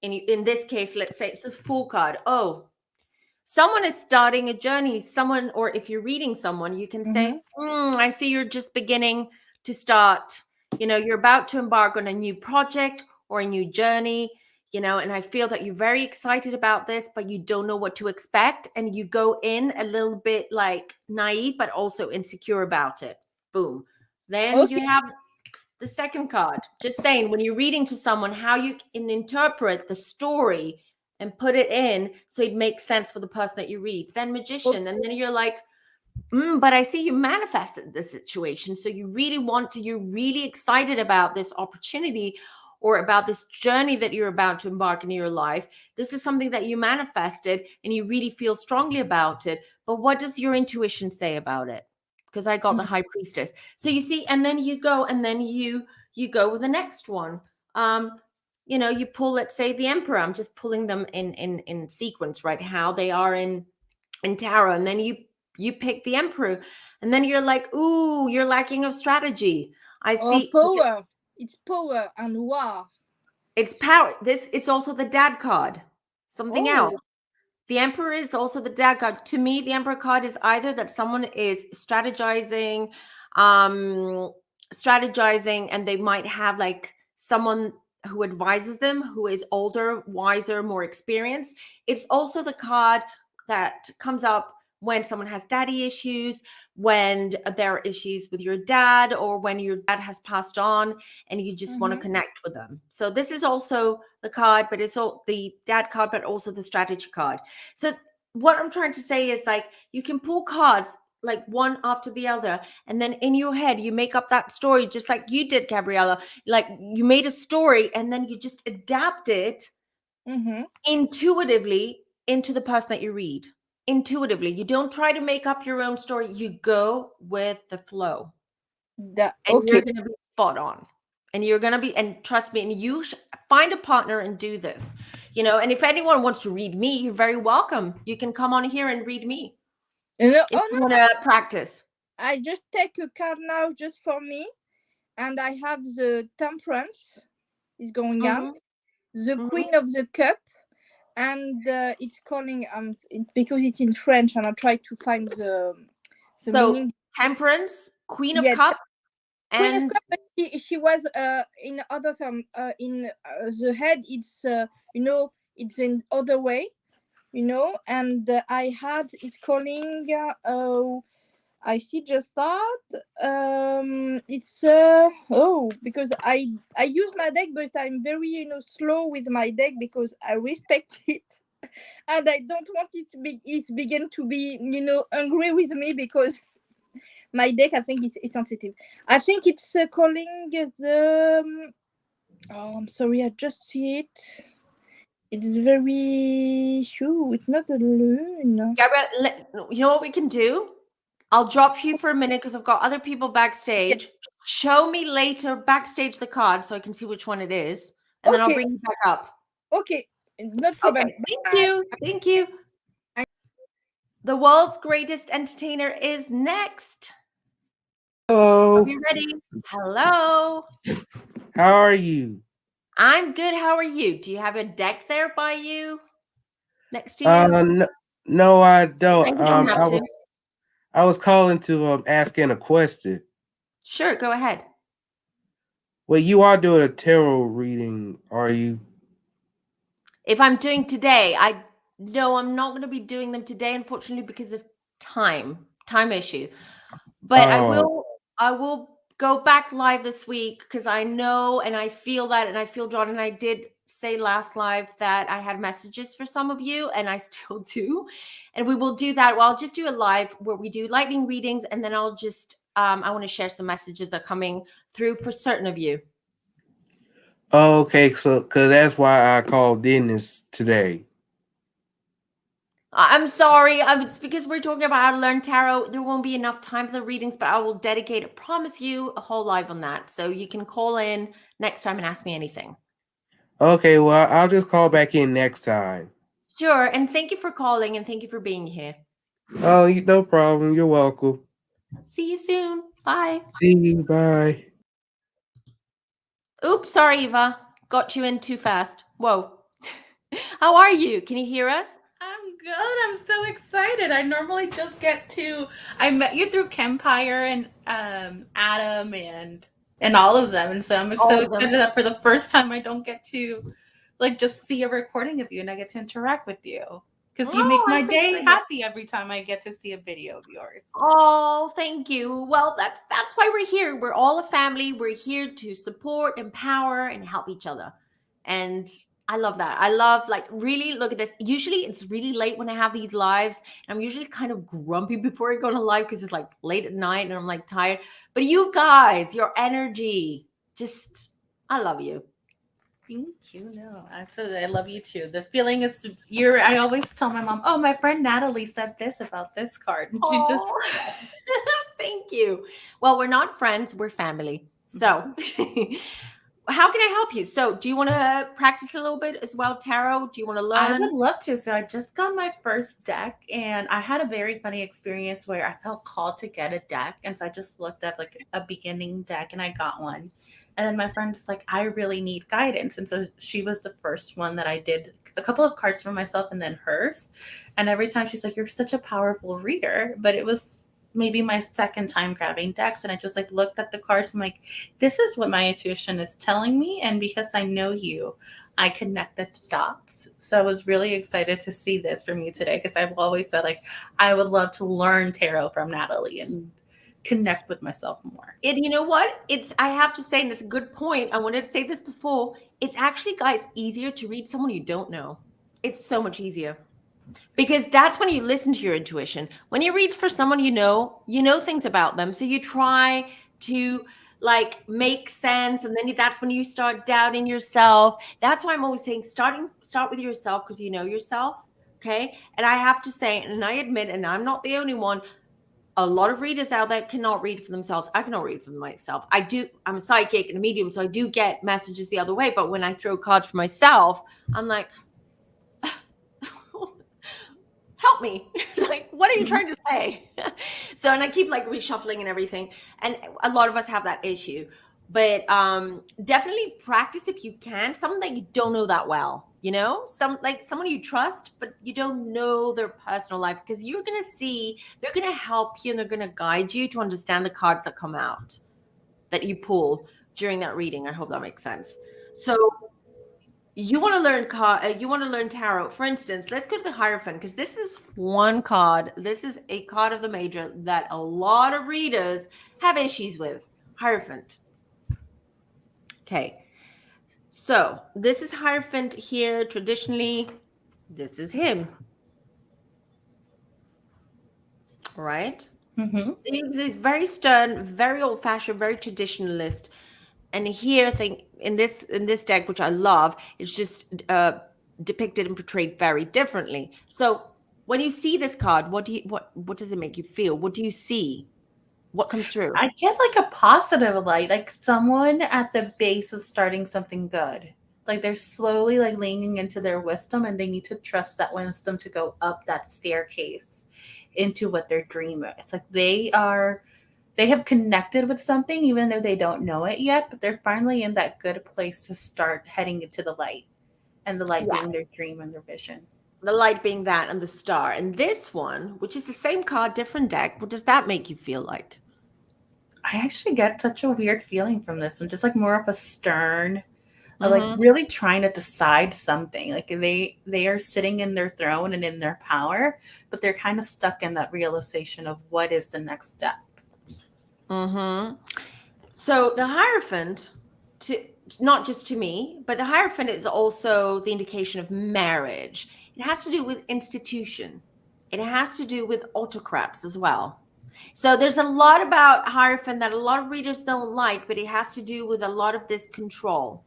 in this case, let's say it's a Fool card. Oh, someone is starting a journey. Someone, or if you're reading someone, you can say, Mm-hmm. I see you're just beginning to start. You're about to embark on a new project or a new journey. And I feel that you're very excited about this, but you don't know what to expect. And you go in a little bit like naive, but also insecure about it. Boom. Then you Okay. have the second card, just saying, when you're reading to someone, how you can interpret the story and put it in so it makes sense for the person that you read. Then Magician. And then you're like, but I see you manifested this situation. So you really you're really excited about this opportunity or about this journey that you're about to embark in your life. This is something that you manifested and you really feel strongly about it. But what does your intuition say about it? Because I got the High Priestess. So you see, and then you go, and then you go with the next one. You pull, let's say, the Emperor. I'm just pulling them in sequence, right? How they are in tarot. And then you pick the Emperor, and then you're like, ooh, you're lacking of strategy. I Or see. power. It's power and war. It's power. This is also the Dad card. Something else. Oh. The Emperor is also the Dad card. To me, the Emperor card is either that someone is um, strategizing, and they might have like someone who advises them, who is older, wiser, more experienced. It's also the card that comes up when someone has daddy issues, when there are issues with your dad, or when your dad has passed on and you just want to Mm-hmm. connect with them. So this is also the card, but it's all the dad card, but also the strategy card. So what I'm trying to say is, like, you can pull cards like one after the other, and then in your head you make up that story, just like you did, Gabriella. Like, you made a story and then you just adapt it Mm-hmm. intuitively into the person that you read. Intuitively, you don't try to make up your own story. You go with the flow, and you're Okay. going to be spot on. And you're going to be, and trust me, and find a partner and do this. And if anyone wants to read me, you're very welcome. You can come on here and read me No, if oh you no, want to practice. I just take a card now just for me, and I have the Temperance is going Hmm. out, the Hmm. Queen of the Cup, and it's calling because it's in French, and I try to find the So meaning. Temperance, Queen of Yeah, Cup, Queen of and Cup, but she was in other in the head. It's it's in other way, and I had it's calling. I see just that. It's because I use my deck, but I'm very slow with my deck because I respect it, and I don't want it begin to be angry with me because my deck, I think it's sensitive. I think it's calling the. Oh, I'm sorry, I just see it. It's very. Shoo, it's not a loon. Gabrielle, you know what we can do? I'll drop you for a minute because I've got other people Yeah. backstage. show me later backstage the card so I can see which one it is, and then I'll Okay, bring you back up. okay, not problem. Okay, thank I, you. Thank you. I- The world's greatest entertainer is next. Are Hello. you ready? Hello. How are you? I'm good. How are you? Do you have a deck there by you? Next to you? No, no, I don't. You don't have to. I was calling to asking a question. Sure, go ahead. Well, you are doing a tarot reading, are you? If I'm doing today, no, I'm not going to be doing them today, unfortunately, because of time issue. But Oh, I will go back live this week because I know and I feel that and I feel drawn. And I did say last live that I had messages for some of you, and I still do. And we will do that. Well, I'll just do a live where we do lightning readings, and then I'll just I want to share some messages that are coming through for certain of you. okay. So, cause that's why I called Dennis today. I'm sorry. It's because we're talking about how to learn tarot. There won't be enough time for the readings, but I will dedicate, I promise you, a whole live on that. So you can call in next time and ask me anything. Okay, well, I'll just call back in next time. Sure. And thank you for calling and thank you for being here. Oh, no problem. You're welcome. See you soon. Bye. See you. Bye. Oops. Sorry, Eva. Got you in too fast. Whoa. How are you? Can you hear us? I'm good. I'm so excited. I normally just get to. I met you through Kempire and Adam and all of them, and so I'm All so of them. excited that for the first time I don't get to like just see a recording of you, and I get to interact with you because you make Oh, my I'm so day excited. happy every time I get to see a video of yours. Oh, thank you. Well, that's why we're here. We're all a family. We're here to support, empower, and help each other. And I love that. I love, like, really look at this. Usually it's really late when I have these lives. And I'm usually kind of grumpy before I go on a live because it's like late at night and I'm like tired. But you guys, your energy, just I love you. Thank you. No, absolutely. I love you too. The feeling is I always tell my mom, oh, my friend Natalie said this about this card. And she just Oh, thank you. Well, we're not friends, we're family. So, how can I help you? So, do you want to practice a little bit as well, tarot? Do you want to I learn? would love to. So I just got my first deck and I had a very funny experience where I felt called to get a deck. And so I just looked up like a beginning deck and I got one. And then my friend was like, I really need guidance. And so she was the first one that I did a couple of cards for myself and then hers. And every time she's like, you're such a powerful reader. But it was maybe my second time grabbing decks. And I just like looked at the cards. I'm like, this is what my intuition is telling me. And because I know you, I connected the dots. So I was really excited to see this for me today because I've always said like I would love to learn tarot from Natalie and connect with myself more. And you know what? I have to say, and it's a good point. I wanted to say this before. It's actually, guys, easier to read someone you don't know. It's so much easier. Because that's when you listen to your intuition. When you read for someone you know things about them. So you try to like make sense, and then that's when you start doubting yourself. That's why I'm always saying start with yourself because you know yourself. Okay. And I have to say, and I admit, and I'm not the only one, a lot of readers out there cannot read for themselves. I cannot read for myself. I'm a psychic and a medium, so I do get messages the other way. But when I throw cards for myself, I'm like, help me. Like, what are you trying to say? So, and I keep like reshuffling and everything. And a lot of us have that issue. But definitely practice if you can. Someone that you don't know that well, someone you trust, but you don't know their personal life because you're going to see they're going to help you and they're going to guide you to understand the cards that come out that you pull during that reading. I hope that makes sense. So, you want to learn tarot. For instance, let's go to the Hierophant because this is one card. This is a card of the major that a lot of readers have issues with. Hierophant. Okay. So this is Hierophant here. Traditionally, this is him. Right? Mm-hmm. He's very stern, very old-fashioned, very traditionalist. And here, I think in this deck, which I love, it's just depicted and portrayed very differently. So when you see this card, what does it make you feel? What do you see? What comes through? I get like a positive light, like someone at the base of starting something good. Like they're slowly like leaning into their wisdom, and they need to trust that wisdom to go up that staircase into what their dream is. It's like they have connected with something even though they don't know it yet, but they're finally in that good place to start heading into the light, and the light Yeah. being their dream and their vision. The light being that and the star. And this one, which is the same card, different deck, what does that make you feel like? I actually get such a weird feeling from this one, just like more of a stern, or like Mhm. really trying to decide something. Like they are sitting in their throne and in their power, but they're kind of stuck in that realization of what is the next step. Mm-hmm. So the Hierophant, to not just to me, but the Hierophant is also the indication of marriage. It has to do with institution. It has to do with autocrats as well. So there's a lot about Hierophant that a lot of readers don't like, but it has to do with a lot of this control,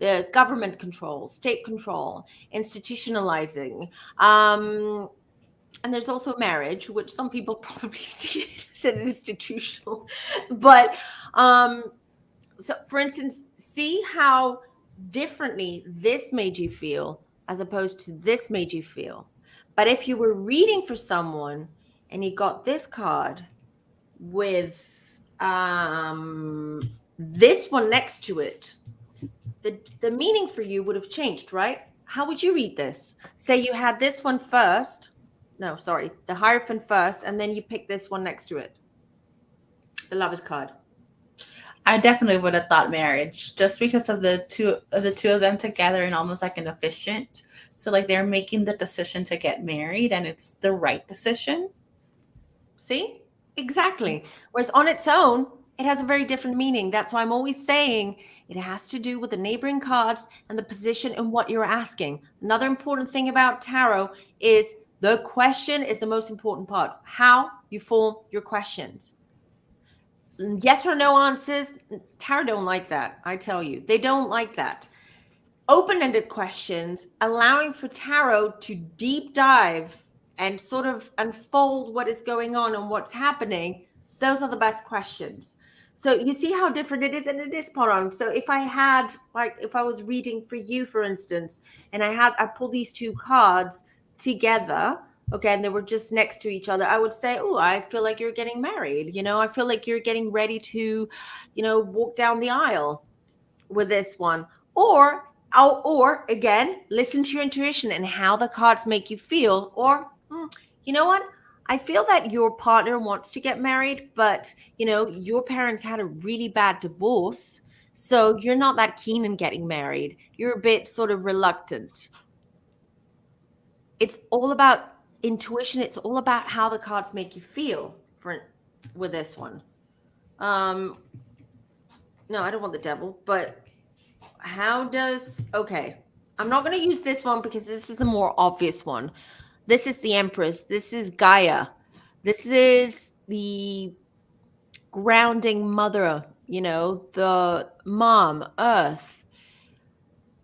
the government control, state control, institutionalizing. And there's also marriage, which some people probably see as an institutional. But so, for instance, see how differently this made you feel as opposed to this made you feel. But if you were reading for someone and you got this card with this one next to it, the meaning for you would have changed, right? How would you read this? Say you had this one first. No, sorry, the Hierophant first, and then you pick this one next to it, the Lovers card. I definitely would have thought marriage, just because of the two of them together and almost like an efficient. So like they're making the decision to get married, and it's the right decision. See? Exactly. Whereas on its own, it has a very different meaning. That's why I'm always saying it has to do with the neighboring cards and the position and what you're asking. Another important thing about tarot is the question is the most important part. How you form your questions. Yes or no answers, tarot don't like that. I tell you, they don't like that. Open-ended questions, allowing for tarot to deep dive and sort of unfold what is going on and what's happening, those are the best questions. So you see how different it is, and it is spot on. So if I had, like, if I was reading for you, for instance, and I pulled these two cards together, okay, and they were just next to each other, I would say, oh, I feel like you're getting married. I feel like you're getting ready to, walk down the aisle with this one. Or again, listen to your intuition and how the cards make you feel. Or you know what, I feel that your partner wants to get married, but your parents had a really bad divorce, so you're not that keen in getting married. You're a bit sort of reluctant. It's all about intuition. It's all about how the cards make you feel with this one. No, I don't want the devil, but okay, I'm not going to use this one because this is a more obvious one. This is the Empress. This is Gaia. This is the grounding mother, the mom, earth,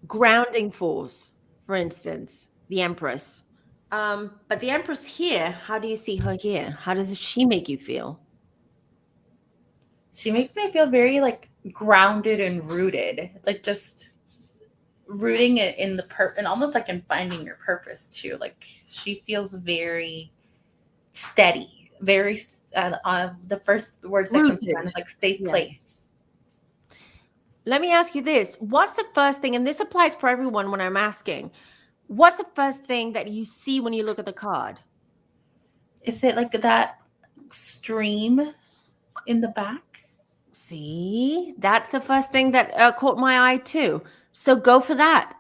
grounding force, for instance, the Empress. But the Empress here, how do you see her here? How does she make you feel? She makes me feel very like grounded and rooted, like just rooting it in and almost like in finding your purpose too. Like she feels very steady, very the first words that come to mind is like safe place. Let me ask you this. What's the first thing, and this applies for everyone when I'm asking, what's the first thing that you see when you look at the card? Is it like that stream in the back? See, that's the first thing that caught my eye too. So go for that.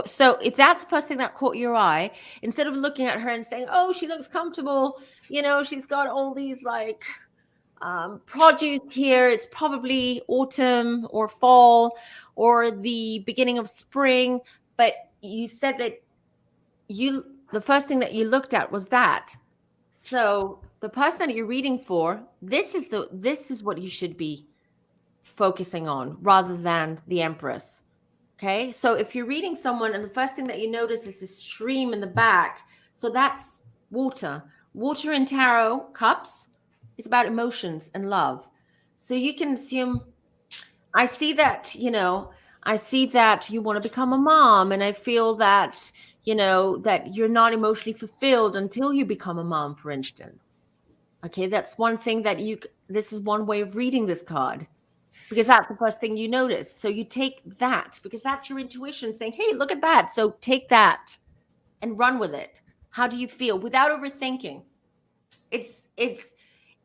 So if that's the first thing that caught your eye, instead of looking at her and saying, oh, she looks comfortable, she's got all these like produce here, it's probably autumn or fall or the beginning of spring. But you said that the first thing that you looked at was that. So the person that you're reading for, this is what you should be focusing on rather than the Empress. Okay, so if you're reading someone and the first thing that you notice is the stream in the back, so that's water in tarot, cups, It's about emotions and love. So you can assume, I see that, I see that you want to become a mom, and I feel that, that you're not emotionally fulfilled until you become a mom, for instance. Okay, that's one thing that this is one way of reading this card, because that's the first thing you notice. So you take that because that's your intuition saying, hey, look at that. So take that and run with it. How do you feel without overthinking?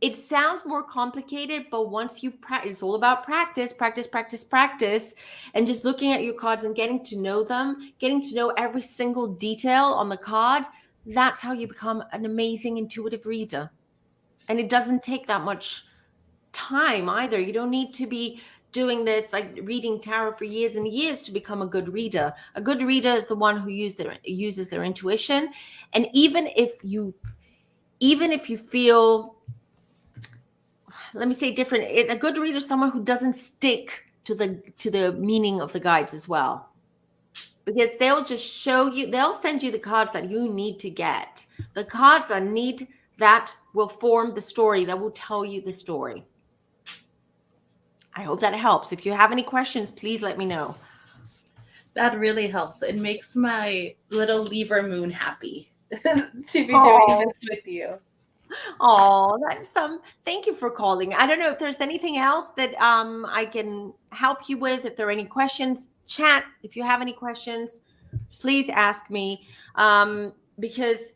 It sounds more complicated, but once you practice, it's all about practice, practice, practice, practice, and just looking at your cards and getting to know them, getting to know every single detail on the card. That's how you become an amazing intuitive reader. And it doesn't take that much time either. You don't need to be doing this, like reading tarot for years and years to become a good reader. A good reader is the one who uses their intuition. And even if you feel, let me say different, a good reader is someone who doesn't stick to the meaning of the guides as well, because they'll just show you, they'll send you the cards that you need to get, the cards that will form the story, that will tell you the story. I hope that helps. If you have any questions, please let me know. That really helps. It makes my little Libra moon happy to be doing this with you. Oh, that's thank you for calling. I don't know if there's anything else that I can help you with. If there are any questions, chat. If you have any questions, please ask me, because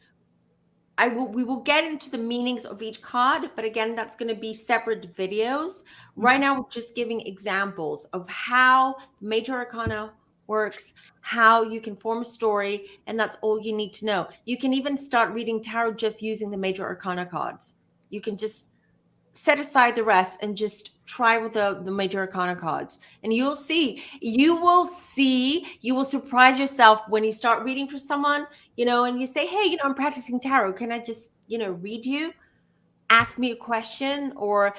we will get into the meanings of each card, but again, that's going to be separate videos. Right now, we're just giving examples of how major arcana works, how you can form a story, and that's all you need to know. You can even start reading tarot just using the major arcana cards. You can just set aside the rest and just try with the major arcana cards, and you will surprise yourself when you start reading for someone, and you say, hey, I'm practicing tarot, can I just read you, ask me a question, or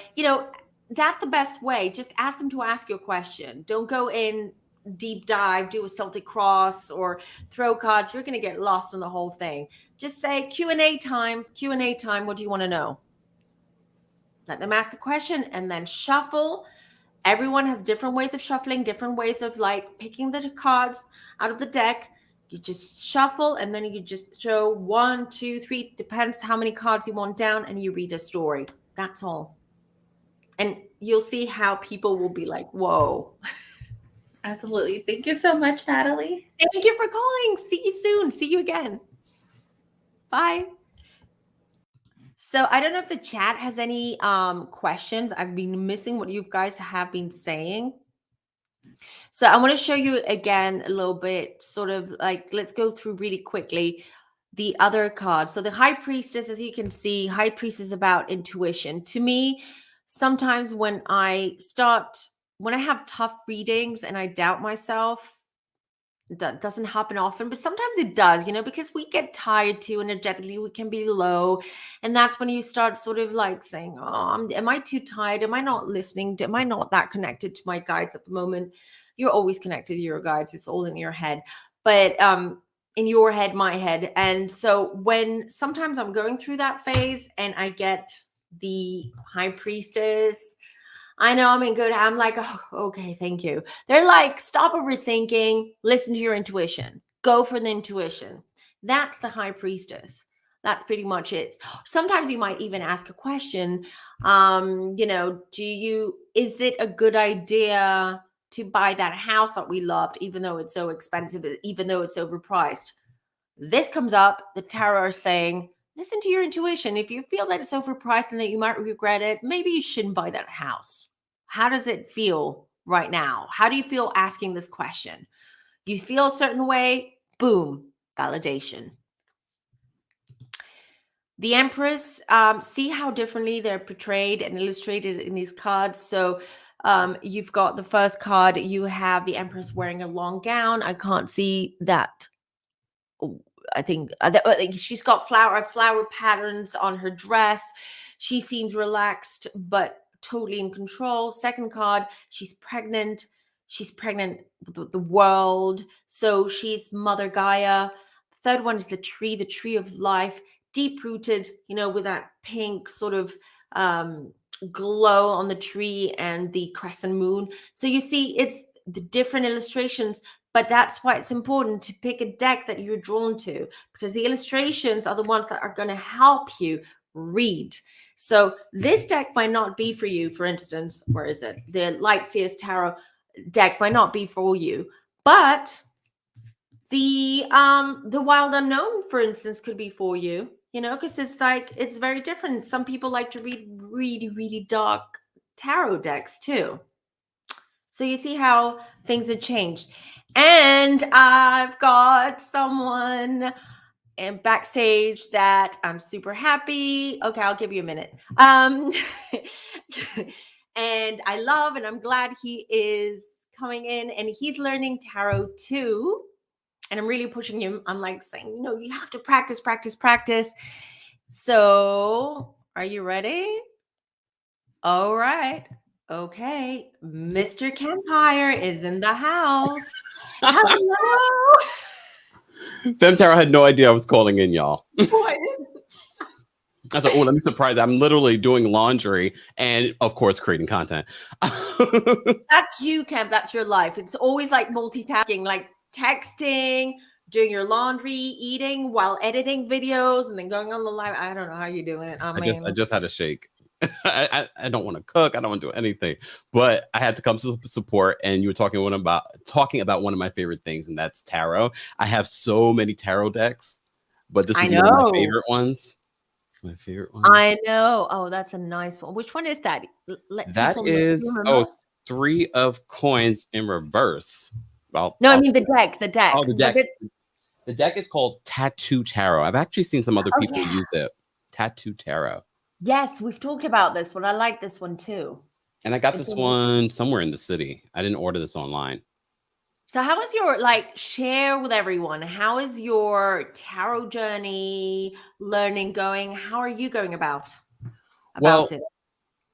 that's the best way. Just ask them to ask you a question. Don't go in deep dive, do a Celtic cross or throw cards. You're going to get lost in the whole thing. Just say Q&A time, what do you want to know? Let them ask the question and then shuffle. Everyone has different ways of shuffling, different ways of like picking the cards out of the deck. You just shuffle and then you just show 1, 2, 3, depends how many cards you want down, and you read a story. That's all. And you'll see how people will be like, whoa. Absolutely. Thank you so much, Natalie. Thank you for calling. See you soon. See you again. Bye. So I don't know if the chat has any questions. I've been missing what you guys have been saying. So I want to show you again a little bit, sort of like, let's go through really quickly the other cards. So the High Priestess, as you can see, High Priestess is about intuition. To me, sometimes when I have tough readings and I doubt myself, that doesn't happen often, but sometimes it does, because we get tired too energetically, we can be low. And that's when you start sort of like saying, oh, am I too tired? Am I not listening? Am I not that connected to my guides at the moment? You're always connected to your guides. It's all in your head, but in your head, my head. And so when sometimes I'm going through that phase and I get the High Priestess, I know I'm in good. I'm like, oh, okay, thank you. They're like, stop overthinking, listen to your intuition, go for the intuition. That's the High Priestess. That's pretty much it. Sometimes you might even ask a question, is it a good idea to buy that house that we loved, even though it's so expensive, even though it's overpriced? This comes up, the tarot are saying, listen to your intuition. If you feel that it's overpriced and that you might regret it, maybe you shouldn't buy that house. How does it feel right now? How do you feel asking this question? You feel a certain way, boom, validation. The Empress, see how differently they're portrayed and illustrated in these cards. So you've got the first card, you have the Empress wearing a long gown. I can't see that. I think she's got flower patterns on her dress. She seems relaxed, but totally in control. Second card, she's pregnant. She's pregnant with the world. So she's Mother Gaia. Third one is the tree of life, deep rooted, with that pink sort of glow on the tree and the crescent moon. So you see, it's the different illustrations, but that's why it's important to pick a deck that you're drawn to, because the illustrations are the ones that are going to help you read. So this deck might not be for you, for instance. Where is it? The Light Seers Tarot deck might not be for you, but the Wild Unknown, for instance, could be for you, because it's very different. Some people like to read really, really dark tarot decks too. So you see how things have changed. And I've got someone backstage that I'm super happy. Okay, I'll give you a minute. And I love, and I'm glad he is coming in, and he's learning tarot too. And I'm really pushing him. I'm like saying, no, you have to practice, practice, practice. So are you ready? All right. Okay. Mr. Campire is in the house. Hello. Fem Tarot had no idea I was calling in, y'all. What? I was like, oh, let me surprise. I'm literally doing laundry and, of course, creating content. That's you, Camp. That's your life. It's always like multitasking, like texting, doing your laundry, eating while editing videos, and then going on the live. I don't know how you do it. I just had a shake. I don't want to cook. I don't want to do anything, but I had to come to support. And you were talking about one of my favorite things, and that's tarot. I have so many tarot decks, but this is one of my favorite ones. My favorite one. I know. Oh, that's a nice one. Which one is that? That is Three of Coins in reverse. I mean the deck. The deck. Oh, the deck. The deck is called Tattoo Tarot. I've actually seen some other people use it. Tattoo Tarot. Yes, we've talked about this one. I like this one too. And I got this one somewhere in the city. I didn't order this online. So how is your, share with everyone, how is your tarot journey learning going? How are you going about it?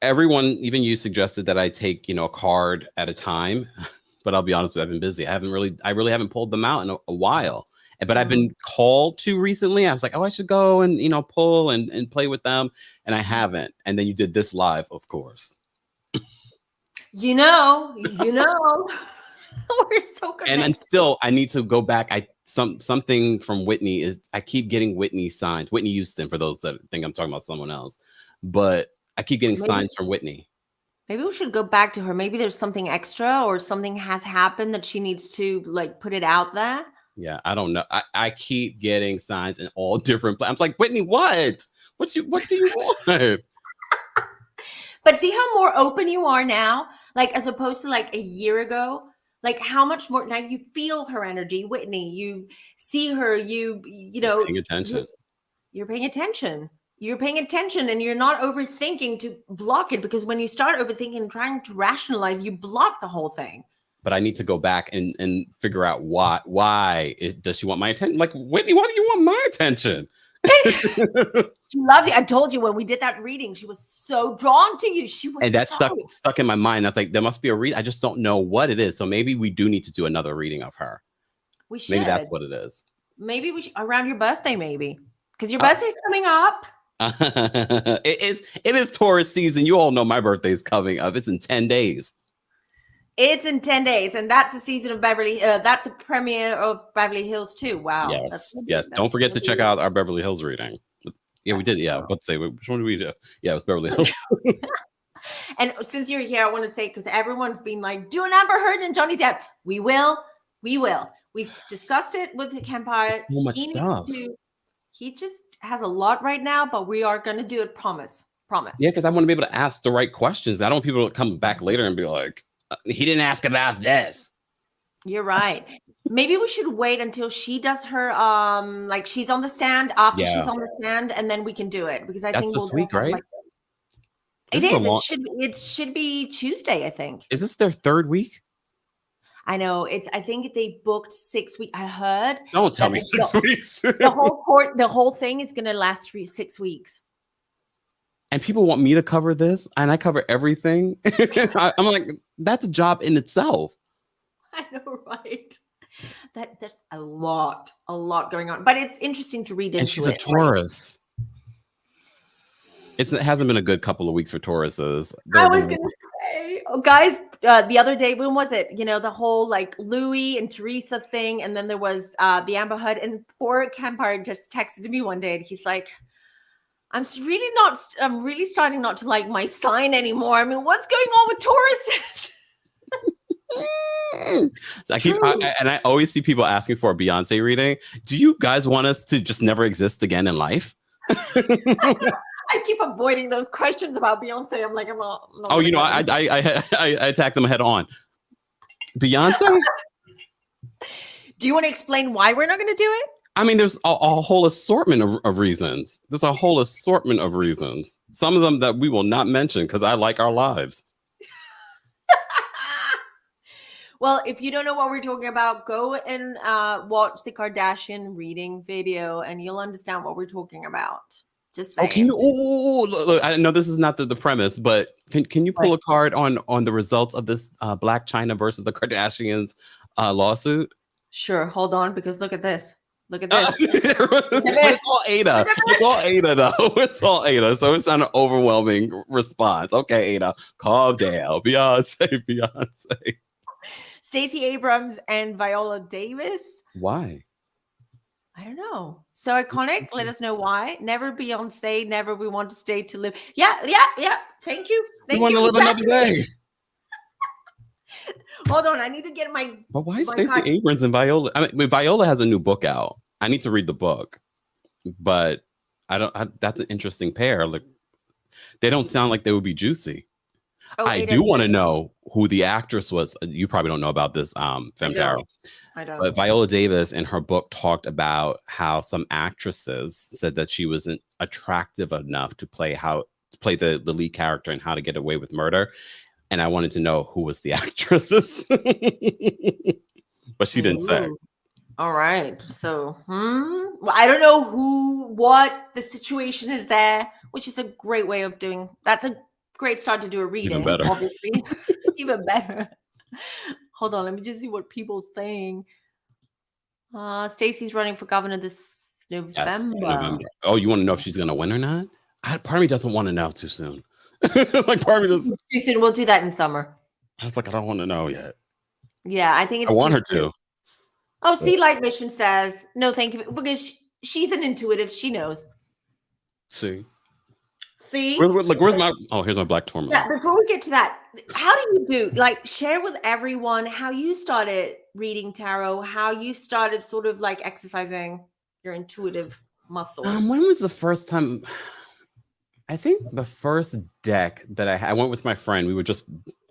Everyone, even you, suggested that I take, a card at a time. But I'll be honest with you, I've been busy. I really haven't pulled them out in a while. But I've been called to recently. I was like, oh, I should go and, pull and play with them. And I haven't. And then you did this live, of course. You know. We're so connected. And still, I need to go back. Something from Whitney is I keep getting Whitney signs. Whitney Houston, for those that think I'm talking about someone else. But I keep getting signs from Whitney. Maybe we should go back to her. Maybe there's something extra or something has happened that she needs to put it out there. Yeah, I don't know. I keep getting signs in all different. I'm like, Whitney, what? What do you want? But see how more open you are now, as opposed to a year ago. How much more now you feel her energy, Whitney. You see her. You paying attention. You're paying attention. You're paying attention, and you're not overthinking to block it, because when you start overthinking and trying to rationalize, you block the whole thing. But I need to go back and figure out why does she want my attention? Whitney, why do you want my attention? She loves you. I told you when we did that reading, she was so drawn to you. She was, and that stuck in my mind. I was like, there must be a read. I just don't know what it is. So maybe we do need to do another reading of her. We should. Maybe that's what it is. Maybe we should around your birthday, maybe, because your birthday's coming up. It is Taurus season. You all know my birthday's coming up. It's in 10 days. It's in 10 days, and that's the season of Beverly. That's a premiere of Beverly Hills too. Wow. Yes. Don't forget to check out our Beverly Hills reading. Yeah, we did. Yeah, let's say which one did we do? Yeah, it was Beverly Hills. And since you're here, I want to say, because everyone's been like, do an Amber Heard and Johnny Depp. We will. We've discussed it with the Campire. So much stuff. He just has a lot right now, but we are going to do it. Promise. Yeah, because I want to be able to ask the right questions. I don't want people to come back later and be like, he didn't ask about this. You're right. Maybe we should wait until she does her she's on the stand, after she's on the stand, and then we can do it, because I think this week, right? It is. It should be Tuesday, I think. Is this their third week? I know. I think they booked 6 weeks. I heard. Don't tell me 6 weeks. The whole thing is going to last 6 weeks. And people want me to cover this, and I cover everything. I'm like, that's a job in itself. I know, right? There's a lot going on, but it's interesting to read into. And she's a Taurus. It hasn't been a good couple of weeks for Tauruses. I was gonna say, oh, guys, the other day, when was it? You know, the whole like Louis and Teresa thing, and then there was the Amber Heard, and poor Campire just texted me one day, and he's like, I'm really starting not to like my sign anymore. I mean, what's going on with Tauruses? I always see people asking for a Beyonce reading. Do you guys want us to just never exist again in life? I keep avoiding those questions about Beyonce. I'm like, I'm not oh, you know, I attack them head on. Beyonce? Do you want to explain why we're not going to do it? I mean, there's a whole assortment of reasons. There's a whole assortment of reasons. Some of them that we will not mention because I like our lives. Well, if you don't know what we're talking about, go and watch the Kardashian reading video and you'll understand what we're talking about. Just saying. Oh, can you, look, I know this is not the premise, but can you pull a card on the results of this Black China versus the Kardashians lawsuit? Sure. Hold on, because look at this. Look at this. It's all Ada. It's all Ada, though. It's all Ada. So it's not an overwhelming response. Okay, Ada, calm down. Beyonce. Stacey Abrams and Viola Davis. Why? I don't know. So iconic. Let us know why. Never Beyonce. Never we want to stay to live. Yeah. Thank you. We want to live another day. Hold on. I need to get my. But why Stacey Abrams and Viola? I mean, Viola has a new book out. I need to read the book, but that's an interesting pair. Like, they don't sound like they would be juicy. Oh, I do want to know who the actress was. You probably don't know about this, Femtaro. I don't. But Viola Davis in her book talked about how some actresses said that she wasn't attractive enough to play the lead character in How to Get Away with Murder. And I wanted to know who was the actresses. But she didn't say. All right. So, well, I don't know what the situation is there, which is a great way of doing. That's a great start to do a reading. Even better. Obviously. Even better. Hold on. Let me just see what people are saying. Stacey's running for governor this November. Yes, November. Oh, you want to know if she's going to win or not? Part of me doesn't want to know too soon. Like, part of me doesn't. Too soon. We'll do that in summer. I was like, I don't want to know yet. Yeah, I think it's. I want her soon. to. Oh, see, Light Mission says no, thank you, because she's an intuitive. She knows. See. Where's my? Oh, here's my black tourmaline. Yeah, before we get to that, how do you do? Like, share with everyone how you started reading tarot, how you started sort of like exercising your intuitive muscle. When was the first time? I think the first deck that I went with my friend.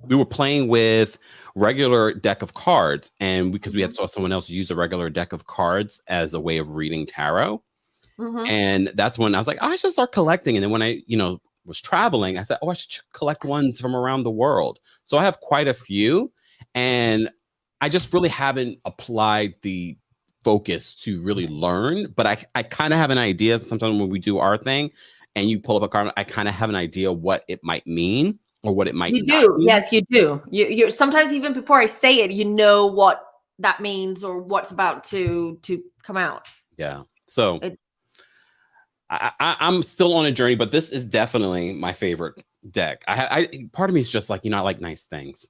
We were playing with regular deck of cards, and because we had saw someone else use a regular deck of cards as a way of reading tarot. Mm-hmm. And that's when I was like, I should start collecting. And then when I, was traveling, I said, I should collect ones from around the world. So I have quite a few, and I just really haven't applied the focus to really learn. But I kind of have an idea. Sometimes when we do our thing and you pull up a card, I kind of have an idea what it might mean or what it might not mean. Yes, you do. You sometimes even before I say it, you know what that means or what's about to come out. Yeah. So I'm still on a journey, but this is definitely my favorite deck. Part of me is just like, I like nice things.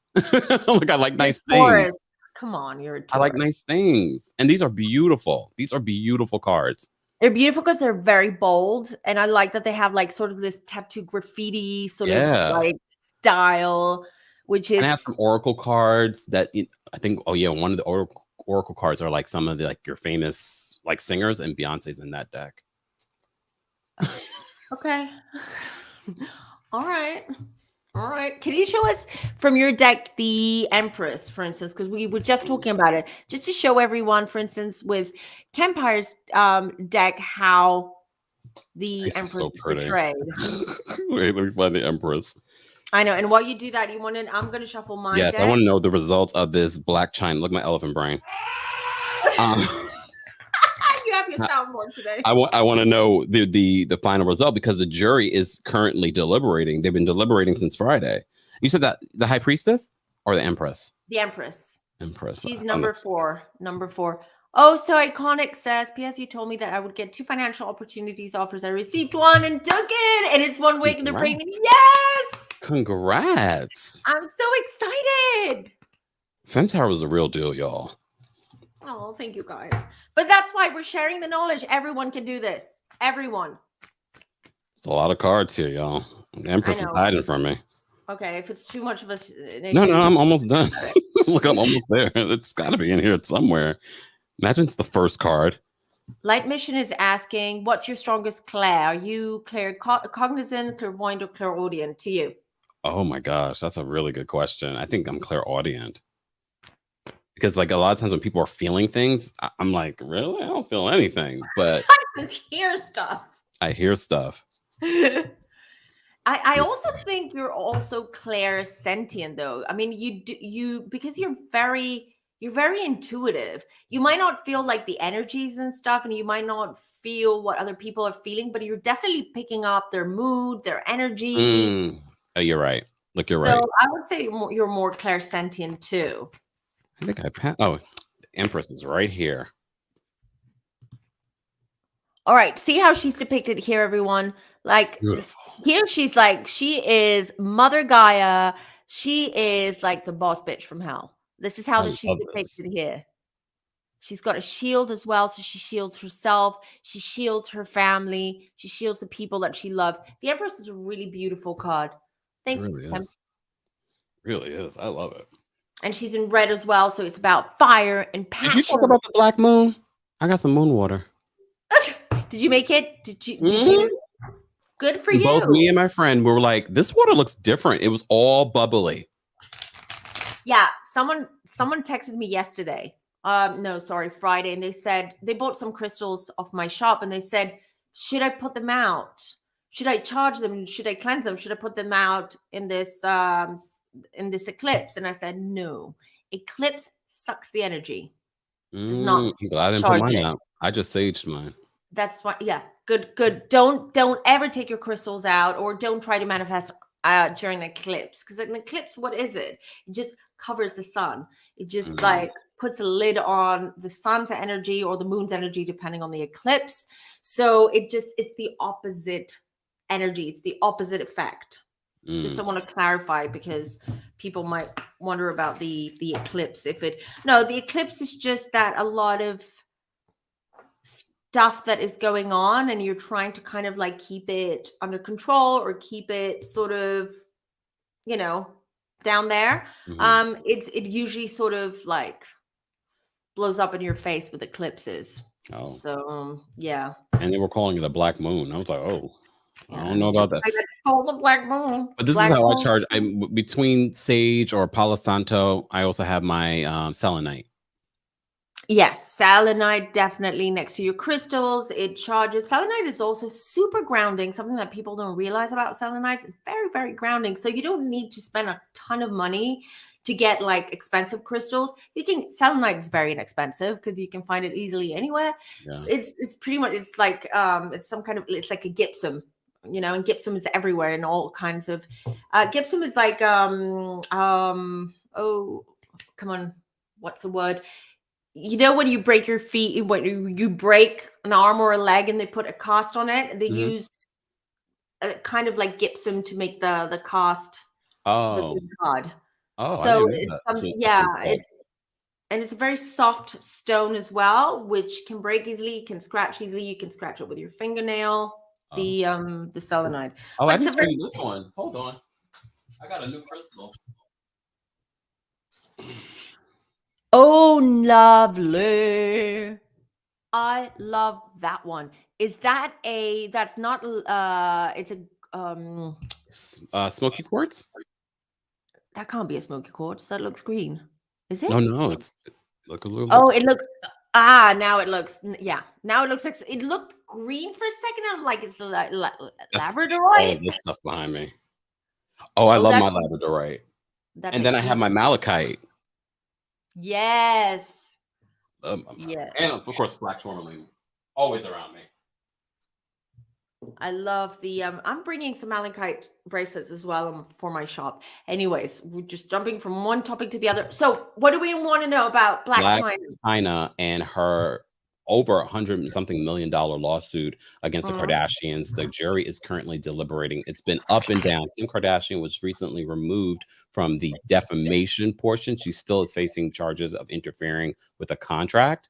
Like, I like nice things. Come on, you're a Taurus. I like nice things. And these are beautiful. These are beautiful cards. They're beautiful because they're very bold. And I like that they have like sort of this tattoo graffiti sort of like style, which is. And I have some oracle cards that I think, one of the oracle cards are like some of the like your famous like singers, and Beyonce's in that deck. Okay. All right. Can you show us from your deck the Empress, for instance, because we were just talking about it, just to show everyone, for instance, with Kempire's deck, how the Empress is portrayed. Wait, let me find the Empress. I know. And while you do that, I'm going to shuffle mine. Yes, I want to know the results of this Black China. Look at my elephant brain. You have your soundboard today. I want to know the final result, because the jury is currently deliberating. They've been deliberating since Friday. You said that the High Priestess or the Empress? The Empress. Empress. She's number 4. Number 4. Oh, so Iconic says, P.S. You told me that I would get 2 financial opportunities offers. I received one and took it, and it's 1 week, and they're paying me. Yes! Congrats. I'm so excited. Femtower was a real deal, y'all. Oh, thank you guys. But that's why we're sharing the knowledge. Everyone can do this. Everyone. It's a lot of cards here, y'all. The Empress is hiding from me. Okay, if it's too much of an issue. No, I'm almost done. Look, I'm almost there. It's got to be in here somewhere. Imagine it's the first card. Light Mission is asking, what's your strongest clair? Are you cognizant, clairvoyant, or clairaudient to you? Oh my gosh, that's a really good question. I think I'm clairaudient. Because like a lot of times when people are feeling things, I'm like, really? I don't feel anything. But I just hear stuff. I hear stuff. I also think you're also clairsentient though. I mean, because you're very intuitive. You might not feel like the energies and stuff, and you might not feel what other people are feeling, but you're definitely picking up their mood, their energy. Oh, you're right. Look, you're So right. I would say you're more clairsentient too. I think the Empress is right here. All right, see how she's depicted here, everyone. Like Beautiful. here, she's like, she is Mother Gaia. She is like the boss bitch from hell. This is how she's depicted here. She's got a shield as well, so she shields herself. She shields her family. She shields the people that she loves. The Empress is a really beautiful card. Thanks. It really is. Really is. I love it. And she's in red as well, so it's about fire and passion. Did you talk about the black moon? I got some moon water. Did you make it? Did you? Good for you. Both me and my friend were like, this water looks different. It was all bubbly. Yeah, someone texted me yesterday. No, sorry, Friday, and they said they bought some crystals off my shop, and they said, should I put them out? Should I charge them? Should I cleanse them? Should I put them out in this eclipse? And I said, no. Eclipse sucks the energy. Does not. I'm glad I didn't put mine out. I just saged mine. That's why. Yeah, good. Don't ever take your crystals out, or don't try to manifest during an eclipse, because an eclipse, what is it? It just covers the sun. It just like puts a lid on the sun's energy or the moon's energy, depending on the eclipse. So it's the opposite energy. It's the opposite effect. Just I want to clarify, because people might wonder about the eclipse. The eclipse is just that a lot of stuff that is going on, and you're trying to kind of like keep it under control, or keep it sort of, down there. It usually sort of like blows up in your face with eclipses. Oh, so yeah. And they were calling it a black moon. I was like, oh, I don't know about that. It's called the black moon. But this is how I charge. Between sage or Palo Santo, I also have my selenite. Yes, selenite definitely next to your crystals. It charges. Selenite is also super grounding. Something that people don't realize about selenite is very, very grounding. So you don't need to spend a ton of money to get like expensive crystals. Selenite is very inexpensive because you can find it easily anywhere. Yeah. It's pretty much, it's like it's like a gypsum, and gypsum is everywhere in all kinds of gypsum is like oh, come on, what's the word? When you break your feet, when you break an arm or a leg and they put a cast on it, they use a kind of like gypsum to make the cast. Oh. God. Oh, so and it's a very soft stone as well, which can break easily, can scratch easily. You can scratch it with your fingernail. The selenite. Oh, I can tell you this one. Hold on, I got a new crystal. Oh, lovely. I love that one. Is that that's not, it's a, smoky quartz? That can't be a smoky quartz. That looks green. Is it? No, look a little. Oh, it looks, now it looks, now it looks like, it looked green for a second. I'm like, it's labradorite. All this stuff behind me. Oh, I love my labradorite. And then I have my malachite. Yes. Yeah. And of course, black tourmaline, always around me. I love the I'm bringing some malachite bracelets as well for my shop. Anyways, we're just jumping from one topic to the other. So what do we want to know about Black Black China? China and her over $100 million lawsuit against the Mhm. Kardashians. The jury is currently deliberating. It's been up and down. Kim Kardashian was recently removed from the defamation portion. She still is facing charges of interfering with a contract,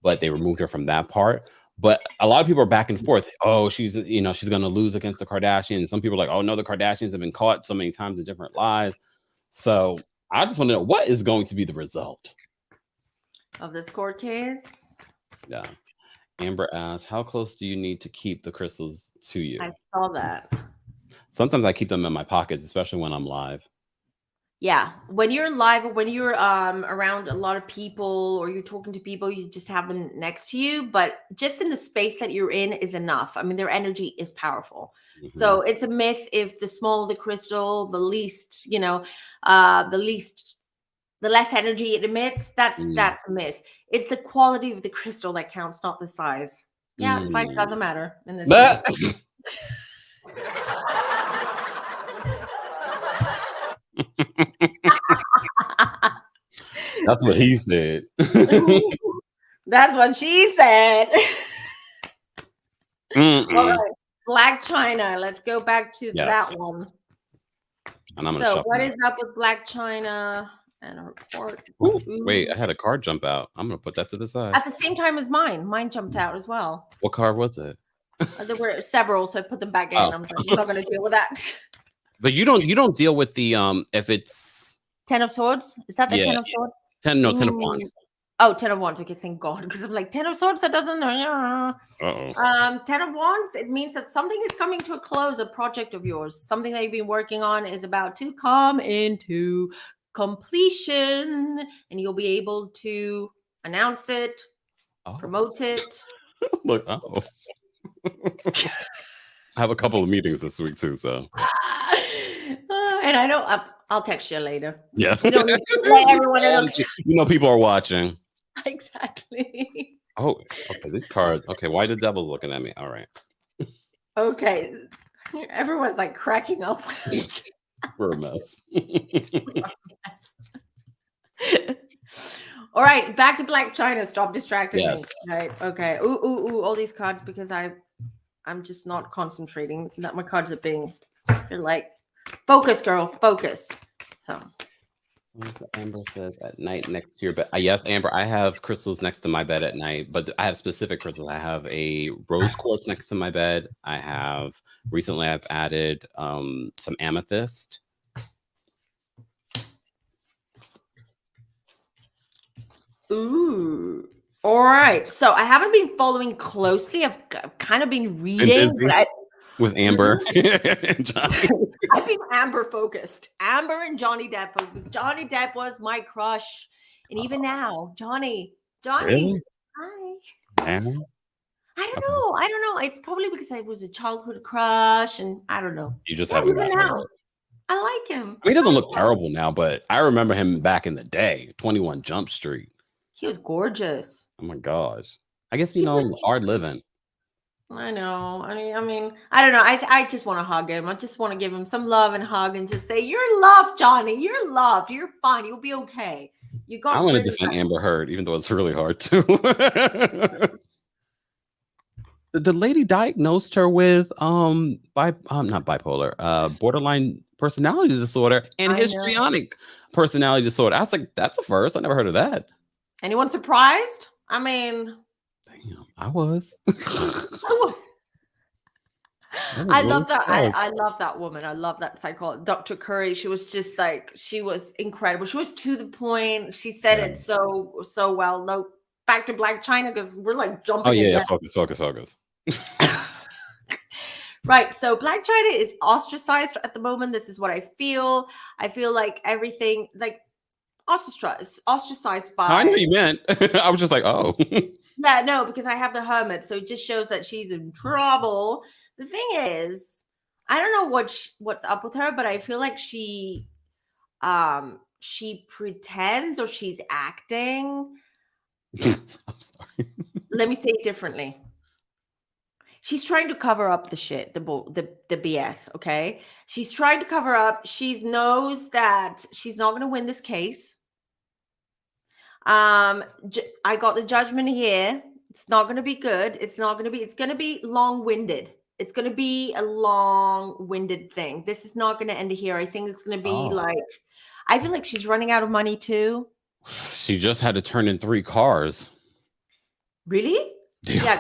but they removed her from that part. But a lot of people are back and forth. Oh, she's going to lose against the Kardashians. Some people are like, oh no, the Kardashians have been caught so many times in different lies. So I just want to know, what is going to be the result Of this court case? Yeah. Amber asks, how close do you need to keep the crystals to you? I saw that. Sometimes I keep them in my pockets, especially when I'm live. Yeah, when you're live or when you're around a lot of people or you're talking to people, you just have them next to you. But just in the space that you're in is enough. I mean, their energy is powerful. So it's a myth if the smaller the crystal, the least, the less energy it emits. That's a myth. It's the quality of the crystal that counts, not the size. Yeah, size doesn't matter in this case. That's what he said. That's what she said. All right. Black China. Let's go back to that one. And I'm so what is up with Black China and her report? Wait, I had a card jump out. I'm going to put that to the side. At the same time as mine. Mine jumped out as well. What card was it? There were several, so I put them back in. I'm like, I'm not going to deal with that. But you don't deal with the if it's 10 of Swords? Is that the 10 of Swords? 10 of Wands. Oh, 10 of Wands. Okay, thank God. Because I'm like, 10 of Swords, that doesn't... 10 of Wands, it means that something is coming to a close, a project of yours. Something that you've been working on is about to come into completion. And you'll be able to announce it, promote it. Look, I have a couple of meetings this week too, so... and I know I'll text you later. Yeah. You don't need to let everyone else. People are watching. Exactly. Oh, okay. These cards. Okay, why the devil's looking at me? All right. Okay. Everyone's like cracking up. We're a mess. All right, back to Black China. Stop distracting me. Yes. Right. Okay. Ooh, all these cards because I'm just not concentrating. That my cards are they're like, focus, girl, focus. So Amber says at night next to your bed. Yes, Amber, I have crystals next to my bed at night, but I have specific crystals. I have a rose quartz next to my bed. Recently I've added some amethyst. Ooh. All right. So I haven't been following closely. I've kind of been reading. With Amber and Johnny. I've been Amber focused. Amber and Johnny Depp focused. Johnny Depp was my crush. And even now, Johnny. Really? Hi. Amber? I don't know. It's probably because I was a childhood crush and I don't know. You just haven't even now. I like him. He doesn't look terrible now, but I remember him back in the day, 21 Jump Street. He was gorgeous. Oh my gosh. I guess, hard living. I know. I mean, I don't know. I just want to hug him. I just want to give him some love and hug and just say, "You're loved, Johnny. You're loved. You're fine. You'll be okay." I want to defend Amber Heard, even though it's really hard to. The lady diagnosed her with not bipolar, borderline personality disorder and histrionic personality disorder. I was like, that's a first. I never heard of that. Anyone surprised? I mean, damn, I was. I love that. I love that woman. I love that psychologist, Dr. Curry. She was just like, she was incredible. She was to the point. She said it so well. No, back to Black China because we're like jumping. Oh yeah, focus. Right. So Black China is ostracized at the moment. This is what I feel. I feel like everything like ostracized by. I knew you meant. I was just like, oh. Yeah, no, because I have the Hermit, so it just shows that she's in trouble. The thing is, I don't know what's up with her, but I feel like she pretends or she's acting. I'm sorry. Let me say it differently. She's trying to cover up the shit, the BS. Okay, she's trying to cover up. She knows that she's not going to win this case. I got the judgment here. It's not going to be good. It's not going to be. It's going to be long-winded. It's going to be a long-winded thing. This is not going to end here. I think it's going to be like. I feel like she's running out of money too. She just had to turn in 3 cars. Really? Yeah.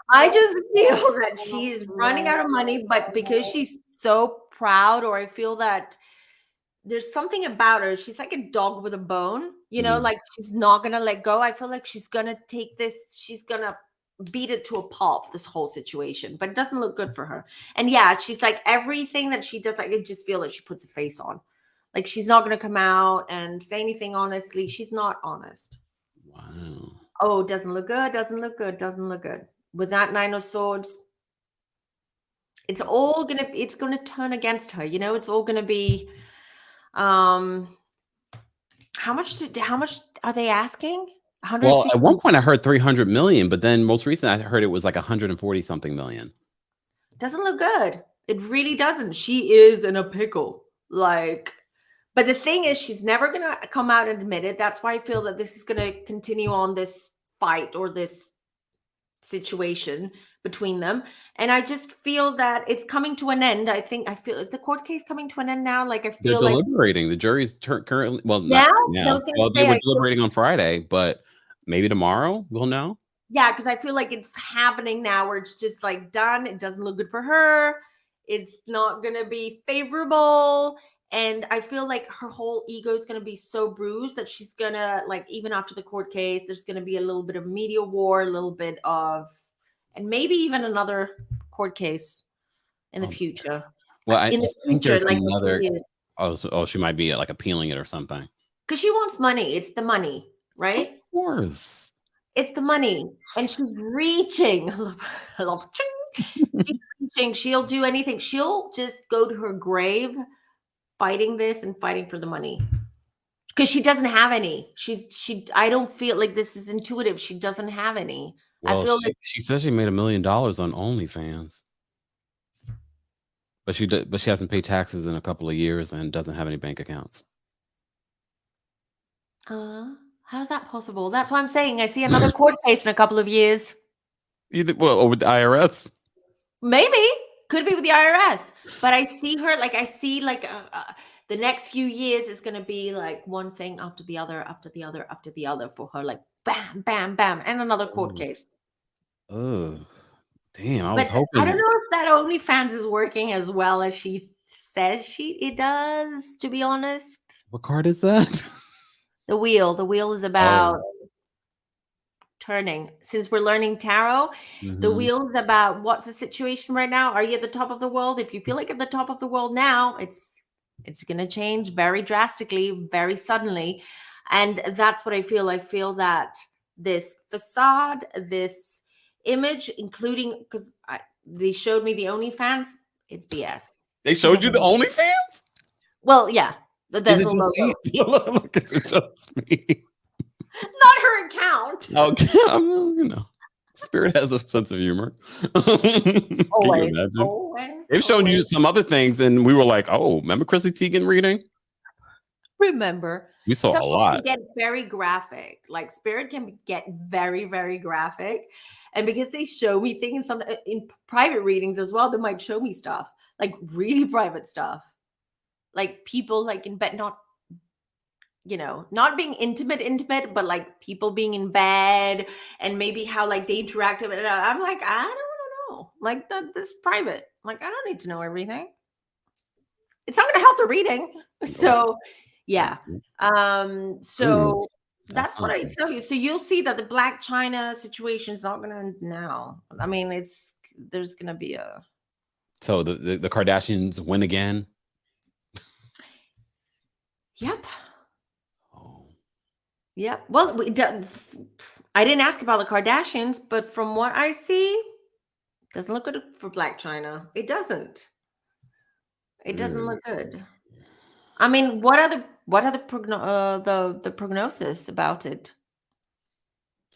I just feel that she's running out of money, but because she's so proud, or I feel that there's something about her. She's like a dog with a bone, you know, like she's not going to let go. I feel like she's going to take this, she's going to beat it to a pulp, this whole situation, but it doesn't look good for her. And yeah, she's like everything that she does, like I just feel like she puts a face on. Like she's not going to come out and say anything honestly. She's not honest. Wow. Oh, doesn't look good, doesn't look good, doesn't look good. With that 9 of Swords, it's going to turn against her. You know, it's all going to be, how much are they asking? Well, at one point I heard 300 million, but then most recently I heard it was like 140 something million. Doesn't look good. It really doesn't. She is in a pickle. Like, but the thing is, she's never going to come out and admit it. That's why I feel that this is going to continue on, this fight or this situation between them. And I just feel that it's coming to an end. I feel, is the court case coming to an end now? Like I feel they're deliberating. The jury's currently, well, now? not now. Well, they were deliberating on Friday, but maybe tomorrow we'll know. Yeah, because I feel like it's happening now where it's just like done. It doesn't look good for her. It's not going to be favorable. And I feel like her whole ego is going to be so bruised that she's going to, like, even after the court case, there's going to be a little bit of media war, a little bit of, and maybe even another court case in the future. Well, I in the think future, there's like another. She might be like appealing it or something. Because she wants money. It's the money, right? Of course. It's the money. And she's reaching. I love she's reaching. She'll do anything. She'll just go to her grave fighting this and fighting for the money. Because she doesn't have any. I don't feel like this is intuitive. She doesn't have any. Well, I feel like she says she made $1 million on OnlyFans. But she hasn't paid taxes in a couple of years and doesn't have any bank accounts. how's that possible? That's what I'm saying. I see another court case in a couple of years. Or with the IRS. Maybe. Could be with the IRS. But I see her, like, the next few years is going to be like one thing after the other, after the other, after the other for her. Like, bam, bam, bam. And another court case. Oh, damn. I was hoping. I don't know if that OnlyFans is working as well as she says it does, to be honest. What card is that? The wheel. The wheel is about turning. Since we're learning tarot, the wheel is about what's the situation right now. Are you at the top of the world? If you feel like at the top of the world now, it's going to change very drastically, very suddenly. And that's what I feel. I feel that this facade, this image, including, because they showed me the OnlyFans, it's BS. They showed you the OnlyFans? Well, yeah. Is it just me? Look, is it just me? Not her account. Okay, Spirit has a sense of humor. Always. They've shown you some other things, and we were like, "Oh, remember Chrissy Teigen reading?" Remember, we saw a lot. Get very graphic. Like Spirit can get very, very graphic, and because they show me things in private readings as well, they might show me stuff like really private stuff, like people like in bed, not being intimate, but like people being in bed and maybe how like they interact. I'm like, I don't want to know. Like this is private. Like, I don't need to know everything. It's not going to help the reading. So yeah. So that's what I tell you. So you'll see that the Black China situation is not going to end now. I mean, there's going to be a. So the Kardashians win again. Yep. Yeah. Well, I didn't ask about the Kardashians, but from what I see, it doesn't look good for Black China. It doesn't. It doesn't look good. I mean, what are the prognosis about it?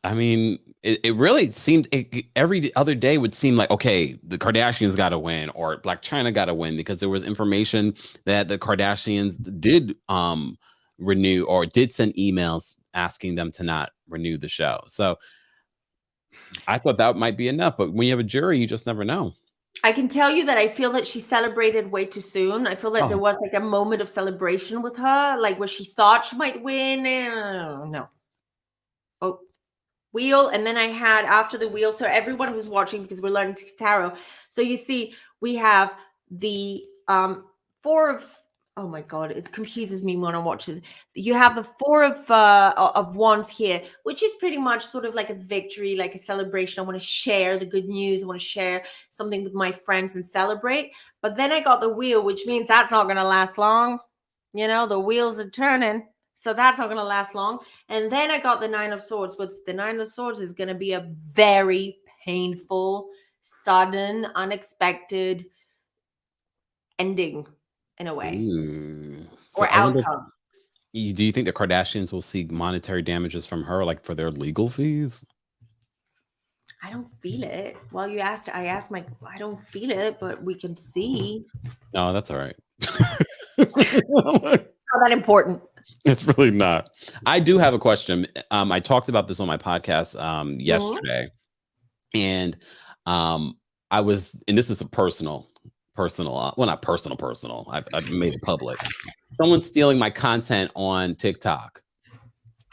I mean, it really seemed every other day would seem like, okay, the Kardashians got to win or Black China got to win, because there was information that the Kardashians did renew or did send emails asking them to not renew the show. So I thought that might be enough. But when you have a jury, you just never know. I can tell you that I feel that she celebrated way too soon. I feel that there Oh. was like a moment of celebration with her, like where she thought she might win. No. Oh, wheel. And then I had after the wheel. So everyone who's watching, because we're learning tarot. So you see, we have the four of, oh my God, it confuses me when I watch it. You have the four of wands here, which is pretty much sort of like a victory, like a celebration. I want to share the good news. I want to share something with my friends and celebrate. But then I got the wheel, which means that's not going to last long. You know, the wheels are turning. So that's not going to last long. And then I got the Nine of Swords. But the Nine of Swords is going to be a very painful, sudden, unexpected ending in a way. Ooh. Or outcome. Do you think the Kardashians will see monetary damages from her, like for their legal fees? I don't feel it. Well, I asked Mike, I don't feel it, but we can see. No, that's all right. Not that important. It's really not. I do have a question. I talked about this on my podcast yesterday, and I was, and this is a personal, well, not personal. I've made it public. Someone's stealing my content on TikTok.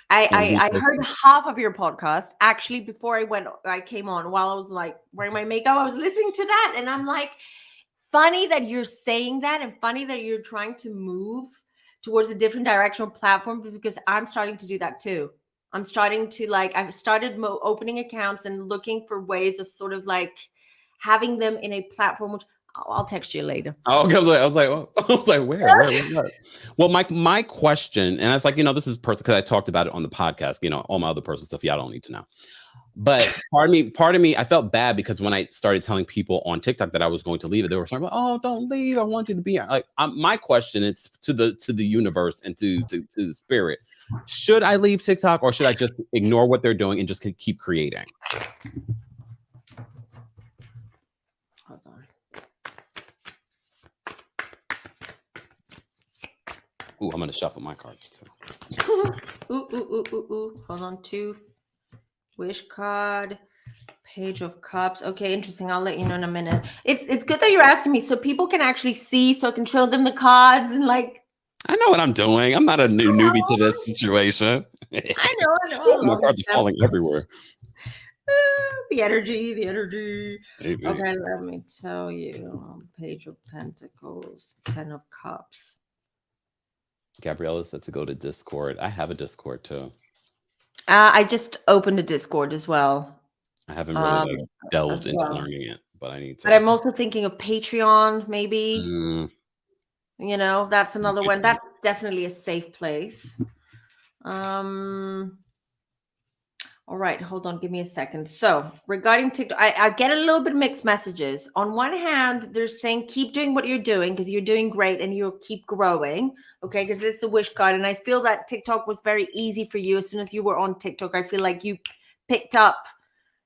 I heard half of your podcast actually before I came on while I was like wearing my makeup. I was listening to that, and I'm like, funny that you're saying that, and funny that you're trying to move towards a different directional platform, because I'm starting to do that too. I'm starting to I've started opening accounts and looking for ways of sort of like having them in a platform, which I'll text you later. Oh, okay. I was like, where? Well, my question, and I was like, this is personal because I talked about it on the podcast. All my other personal stuff, y'all don't need to know. But part of me, I felt bad because when I started telling people on TikTok that I was going to leave it, they were saying, "Oh, don't leave! I want you to be here." Like, my question is to the universe and to the spirit: should I leave TikTok, or should I just ignore what they're doing and just keep creating? Hold on. Ooh, I'm gonna shuffle my cards too. Ooh. Hold on. 2 wish card, Page of Cups. Okay, interesting. I'll let you know in a minute. It's good that you're asking me so people can actually see, so I can show them the cards and like. I know what I'm doing. I'm not a newbie to this situation. I know. My cards are falling everywhere. The energy. Maybe. Okay, let me tell you. Page of Pentacles, 10 of Cups. Gabriella said to go to Discord. I have a Discord too. I just opened a Discord as well. I haven't really delved into learning it, but I need to. But I'm also thinking of Patreon, maybe. That's another one. That's definitely a safe place. All right, hold on, give me a second. So regarding TikTok, I get a little bit mixed messages. On one hand, they're saying keep doing what you're doing because you're doing great and you'll keep growing. Okay, because this is the wish card. And I feel that TikTok was very easy for you. As soon as you were on TikTok, I feel like you picked up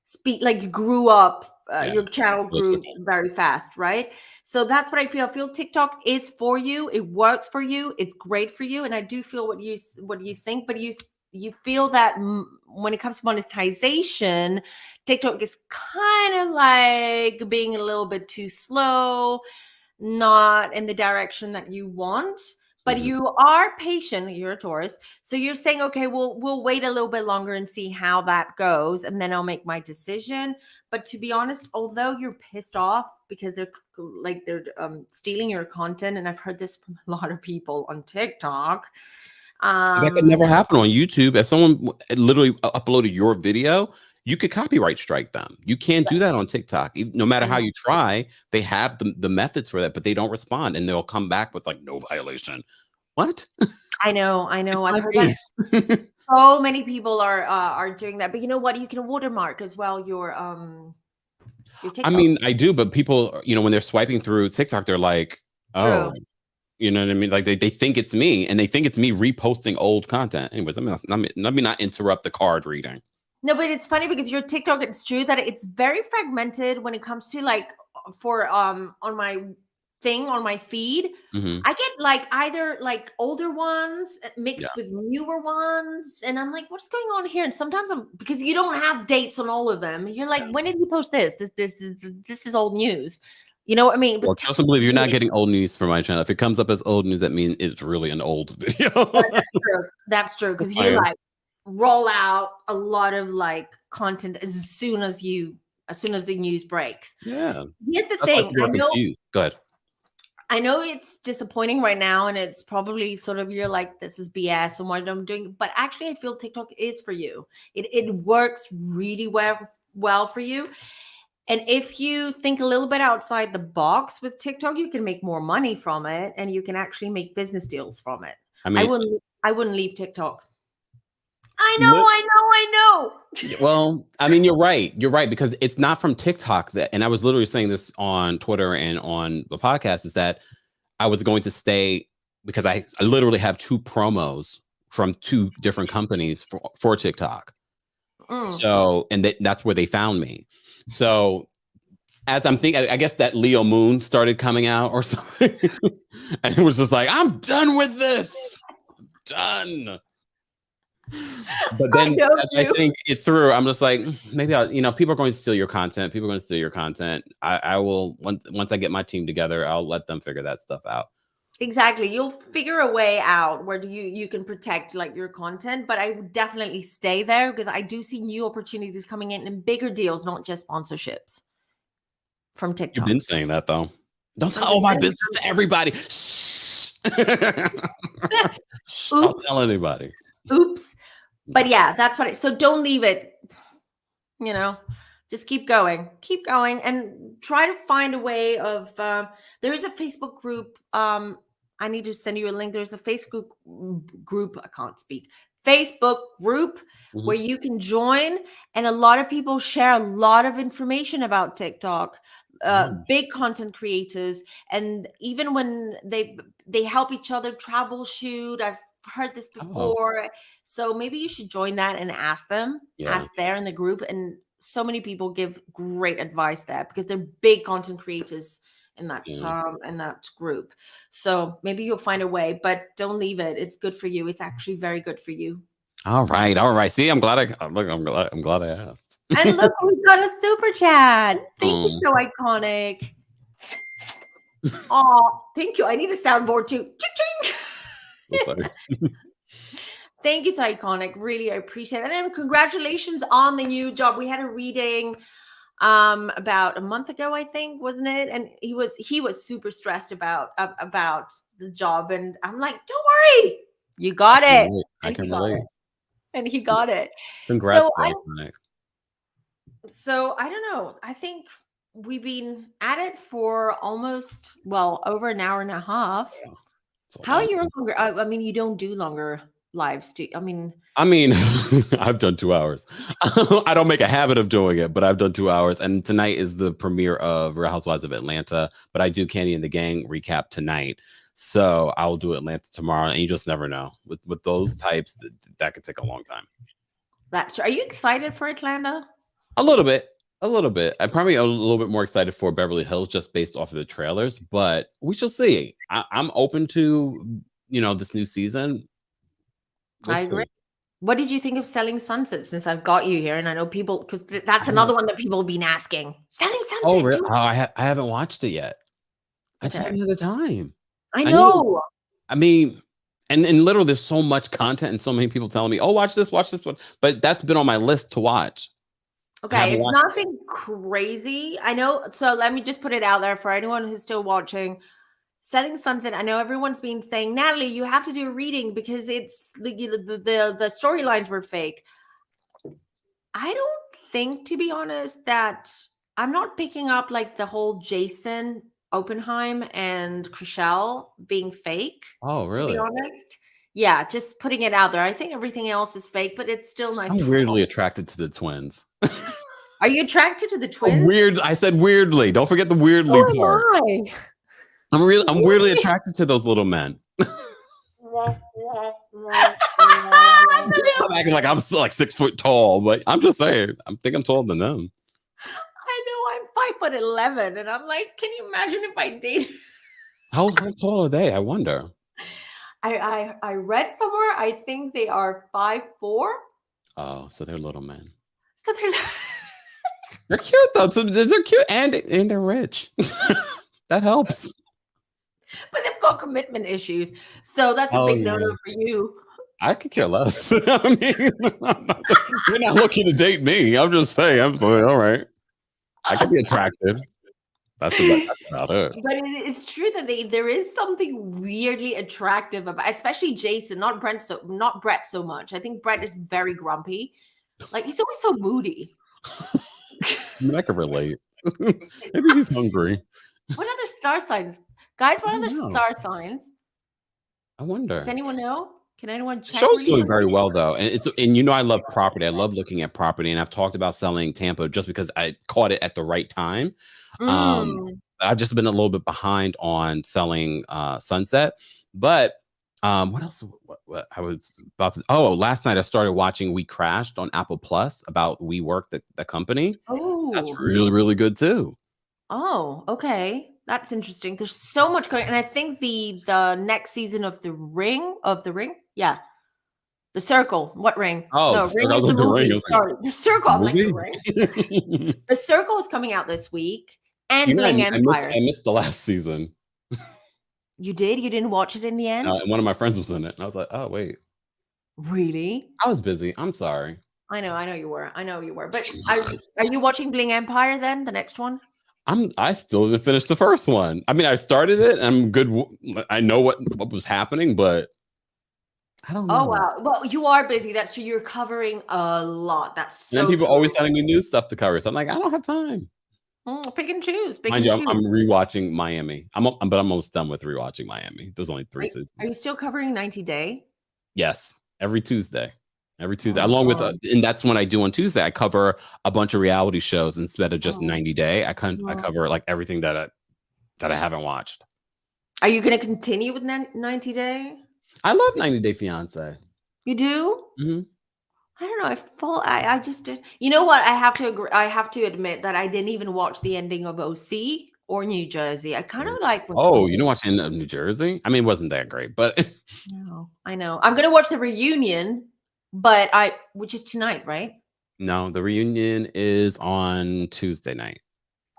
speed, like you grew up. Your channel grew very fast, right? So that's what I feel. I feel TikTok is for you. It works for you. It's great for you. And I do feel what you think, but you feel that when it comes to monetization, TikTok is kind of like being a little bit too slow, not in the direction that you want. But you are patient. You're a Taurus. So you're saying, okay, we'll wait a little bit longer and see how that goes. And then I'll make my decision. But to be honest, although you're pissed off because they're stealing your content, and I've heard this from a lot of people on TikTok. That could never happen on YouTube. If someone literally uploaded your video, you could copyright strike them. You can't do that on TikTok. No matter how you try, they have the methods for that, but they don't respond, and they'll come back with like no violation. What? I know. I've heard that. So many people are doing that, but you know what? You can watermark as well your TikTok. I mean, I do, but people, when they're swiping through TikTok, they're like, oh. True. You know what I mean? Like they think it's me, and they think it's me reposting old content. Anyways, let me not interrupt the card reading. No, but it's funny because your TikTok, it's true that it's very fragmented when it comes to like for on my thing on my feed. Hmm. I get like either like older ones Yeah. mixed with newer ones, and I'm like, what's going on here? And sometimes I'm because you don't have dates on all of them. You're like, when did he post this? This is old news. You know what I mean? Well, But trust and believe you're not getting old news from my channel. If it comes up as old news, that means it's really an old video. that's true. That's true because you like roll out a lot of like content as soon as the news breaks. Yeah. Here's the That's why thing. people are confused. Go ahead. I know it's disappointing right now, and it's probably sort of you're like, this is BS and what I'm doing. But actually, I feel TikTok is for you. It works really well for you. And if you think a little bit outside the box with TikTok, you can make more money from it, and you can actually make business deals from it. I mean, I wouldn't leave TikTok. I know. Well, I mean, you're right. You're right, because it's not from TikTok and I was literally saying this on Twitter and on the podcast, is that I was going to stay because I literally have 2 promos from 2 different companies for TikTok. So, and that's where they found me. So as I'm thinking, I guess that Leo Moon started coming out or something. And it was just like, I'm done with this. I'm done. But then as I think it through, I'm just like, maybe people are going to steal your content. People are going to steal your content. I will, once I get my team together, I'll let them figure that stuff out. Exactly. You'll figure a way out where you can protect like your content, but I would definitely stay there because I do see new opportunities coming in and bigger deals, not just sponsorships from TikTok. You've been saying that though. Don't tell all my business to everybody. Shh. Don't tell anybody. Oops. But yeah, that's what so don't leave it, just keep going and try to find a way of, there is a Facebook group. I need to send you a link. There's a Facebook group. I can't speak. Facebook group where you can join, and a lot of people share a lot of information about TikTok, big content creators. And even when they help each other troubleshoot, I've heard this before. So maybe you should join that and ask them, ask there in the group. And so many people give great advice there because they're big content creators in that group. So maybe you'll find a way, but don't leave it. It's good for you. It's actually very good for you. All right. See, I'm glad I asked. And look, we got a super chat. Thank you, so iconic. Oh, thank you. I need a soundboard too. Ching-ching. Thank you, so iconic. Really, I appreciate it. And congratulations on the new job. We had a reading about a month ago, I think, wasn't it? And he was super stressed about the job. And I'm like, don't worry, you got it. I can relate. And he got it. Congrats. So I don't know. I think we've been at it for almost, over an hour and a half. Yeah. How are you longer? I mean, you don't do longer lives, do you? I mean, I've done 2 hours. I don't make a habit of doing it, but I've done 2 hours. And tonight is the premiere of Real Housewives of Atlanta. But I do Candy and the Gang recap tonight. So I'll do Atlanta tomorrow. And you just never know. With those types, that could take a long time. That's true. Are you excited for Atlanta? A little bit. I'm probably a little bit more excited for Beverly Hills just based off of the trailers. But we shall see. I'm open to, this new season. I agree. What did you think of Selling Sunset, since I've got you here? And I know people, because that's another one that people have been asking. Selling Sunset. Oh, really? I haven't watched it yet. I just haven't had the time. I know. I mean, and literally there's so much content and so many people telling me, oh, watch this one. But that's been on my list to watch. Okay, it's nothing crazy. I know. So let me just put it out there for anyone who's still watching. Selling Sunset, I know everyone's been saying, Natalie, you have to do a reading because it's the storylines were fake. I don't think, to be honest, that I'm not picking up like the whole Jason Oppenheim and Chriselle being fake. Oh, really? To be honest. Yeah, just putting it out there. I think everything else is fake, but it's still nice. I'm weirdly attracted to the twins. Are you attracted to the twins? I said weirdly. Don't forget the weirdly part. I'm weirdly attracted to those little men. I'm acting like I'm still like 6 foot tall, but I'm just saying, I think I'm taller than them. I know I'm 5'11", and I'm like, can you imagine if I dated? How tall are they? I wonder. I read somewhere. I think they are 5'4". Oh, so they're little men. So they're They're cute though. So they're cute and they're rich. That helps. but they've got commitment issues, so that's a big no-no for you. I could care less. I mean, you're not looking to date me. I'm just saying. I'm like, all right. I could be attracted. That's about it. But it's true that there is something weirdly attractive about, especially Jason, not Brett so much. I think Brett is very grumpy. Like he's always so moody. I mean, I can relate. Maybe he's hungry. What other star signs, guys? What I other don't know. star signs? I wonder. Does anyone know? Can anyone check? The show's doing very well though, and you know I love property. I love looking at property, and I've talked about selling Tampa just because I caught it at the right time. I've just been a little bit behind on selling Sunset, but what else? What I was about to? Oh, last night I started watching We Crashed on Apple Plus about WeWork, the company. Oh, that's really really good too. Oh, okay. That's interesting. There's so much going, and I think the next season of The Ring, yeah, The Circle. What ring? Oh, no, Ring is the movie. Sorry, The Circle. I'm like, The Ring. The Circle is coming out this week, and Bling Empire. I missed the last season. You did? You didn't watch it in the end? And one of my friends was in it, and I was like, oh wait, really? I was busy. I'm sorry. I know you were. But are you watching Bling Empire then? The next one? I still didn't finish the first one. I mean, I started it. And I'm good. I know what was happening, but I don't know. Oh wow! Well, you are busy. That's true. You're covering a lot. That's so. And people true. always telling me new stuff to cover. So I'm like, I don't have time. Pick and choose. Mind you, I'm rewatching Miami. But I'm almost done with rewatching Miami. There's only 3 seasons. Are you still covering 90 Day? Yes, every Tuesday. Along with, and that's when I do on Tuesday. I cover a bunch of reality shows instead of just 90 Day. I cover like everything that I haven't watched. Are you going to continue with 90 Day? I love 90 Day Fiance. You do? Mm-hmm. I don't know. I just did. You know what? I have to agree. I have to admit that I didn't even watch the ending of OC or New Jersey. I kind of like. You didn't watch the end of New Jersey? I mean, it wasn't that great, but. No, I know. I'm going to watch the reunion. But which is tonight, right? No, the reunion is on Tuesday night.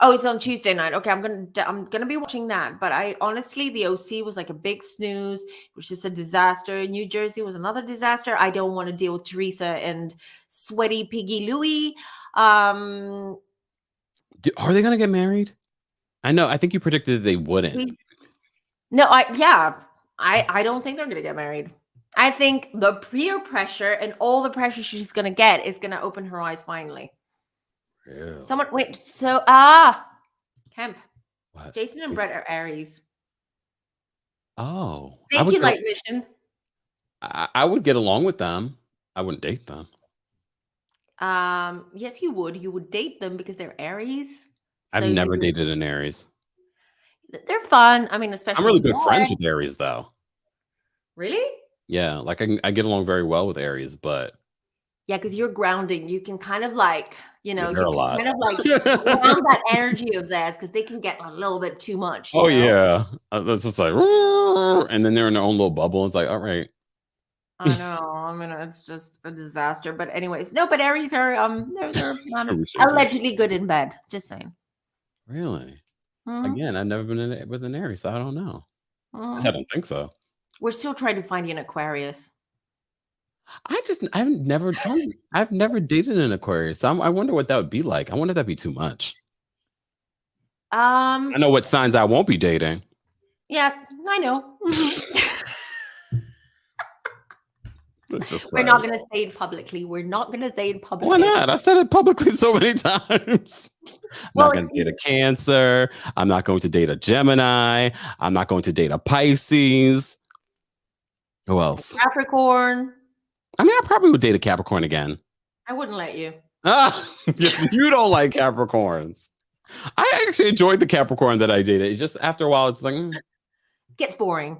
Oh, it's on Tuesday night. Okay, I'm gonna be watching that. But I honestly, the OC was like a big snooze, which is a disaster. New Jersey was another disaster. I don't want to deal with Teresa and sweaty Piggy Louie. Are they gonna get married? I know. I think you predicted that they wouldn't. No, I don't think they're gonna get married. I think the peer pressure and all the pressure she's going to get is going to open her eyes finally. Really? Kemp. What? Jason and Brett are Aries. Oh. Thank you, Light Mission. I would get along with them. I wouldn't date them. Yes, you would. You would date them because they're Aries. I've never dated an Aries. They're fun. I mean, especially. I'm really good friends with Aries, though. Really? Yeah, like I get along very well with Aries, but yeah, because you're grounding. You can kind of like, you can kind of like ground that energy of theirs because they can get a little bit too much. Oh yeah, that's just like, and then they're in their own little bubble. It's like, all right. I know. I mean, it's just a disaster. But anyways, no. But Aries are they're allegedly good in bed. Just saying. Really? Again, I've never been with an Aries, so I don't know. I don't think so. We're still trying to find you an Aquarius. I've never dated an Aquarius. So I wonder what that would be like. I wonder if that'd be too much. I know what signs I won't be dating. Yes, I know. We're not going to say it publicly. Why not? I've said it publicly so many times. I'm not going to date a Cancer. I'm not going to date a Gemini. I'm not going to date a Pisces. Who else? Capricorn. I mean, I probably would date a Capricorn again. I wouldn't let you. You don't like Capricorns. I actually enjoyed the Capricorn that I dated. It's just after a while, it's like gets boring.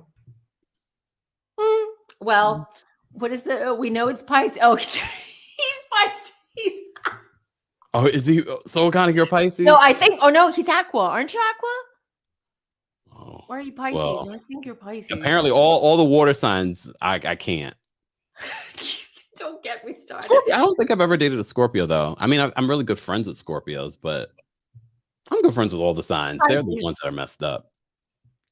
Well, What is the? We know it's Pisces. Oh, he's Pisces. Oh, is he? So kind of your Pisces? No, I think. Oh no, he's Aqua. Aren't you Aqua? Oh, Or are you Pisces? well, No, I think you're Pisces. apparently, all the water signs, I can't. Don't get me started. Scorpio, I don't think I've ever dated a Scorpio though. I mean, I'm really good friends with Scorpios, but I'm good friends with all the signs. They're the ones that are messed up.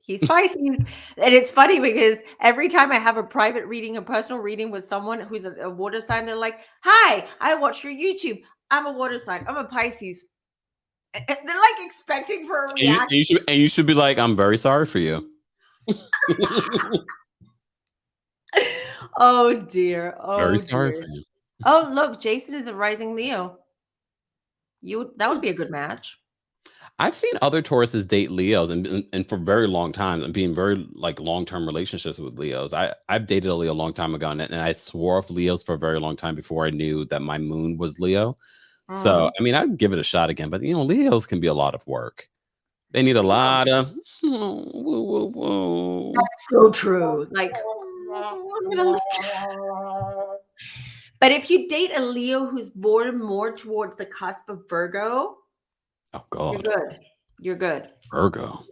He's Pisces. And it's funny because every time I have a private reading, a personal reading with someone who's a water sign, they're like, hi, I watch your YouTube. I'm a water sign. I'm a Pisces. And they're like expecting for a reaction. And you should be like, I'm very sorry for you. Oh dear. Oh, very sorry dear. for you. Oh, look, Jason is a rising Leo. That would be a good match. I've seen other Tauruses date Leos and for a very long time and being very like long-term relationships with Leos. I've dated a Leo a long time ago and I swore off Leos for a very long time before I knew that my moon was Leo. So, I mean, I'd give it a shot again, but you know, Leos can be a lot of work. They need a lot of That's so true. Like, but if you date a Leo who's born more towards the cusp of Virgo, oh god, you're good. You're good. Virgo.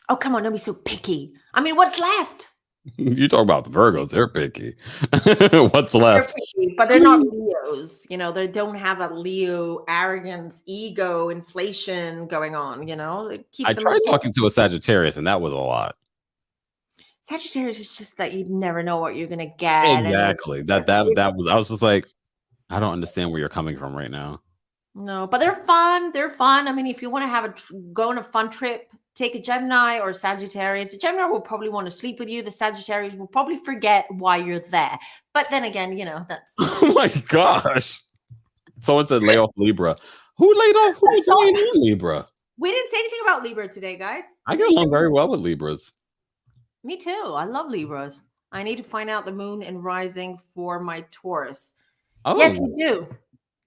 Oh, come on, don't be so picky. I mean, what's left? You talk about the Virgos, they're picky. What's left? They're picky, but they're not Leos. You know, they don't have a Leo arrogance, ego, inflation going on. You know, I tried talking to a Sagittarius, and that was a lot. Sagittarius is just that you never know what you're gonna get. Exactly. That was. I was just like, I don't understand where you're coming from right now. No, but they're fun. They're fun. I mean, if you want to have go on a fun trip, take a Gemini or Sagittarius. The Gemini will probably want to sleep with you. The Sagittarius will probably forget why you're there. But then again, you know, that's. Oh my gosh. Someone said lay off Libra. Who laid off? Who was laying on Libra? We didn't say anything about Libra today, guys. I get along very well with Libras. Me too. I love Libras. I need to find out the moon and rising for my Taurus. Oh. Yes, you do.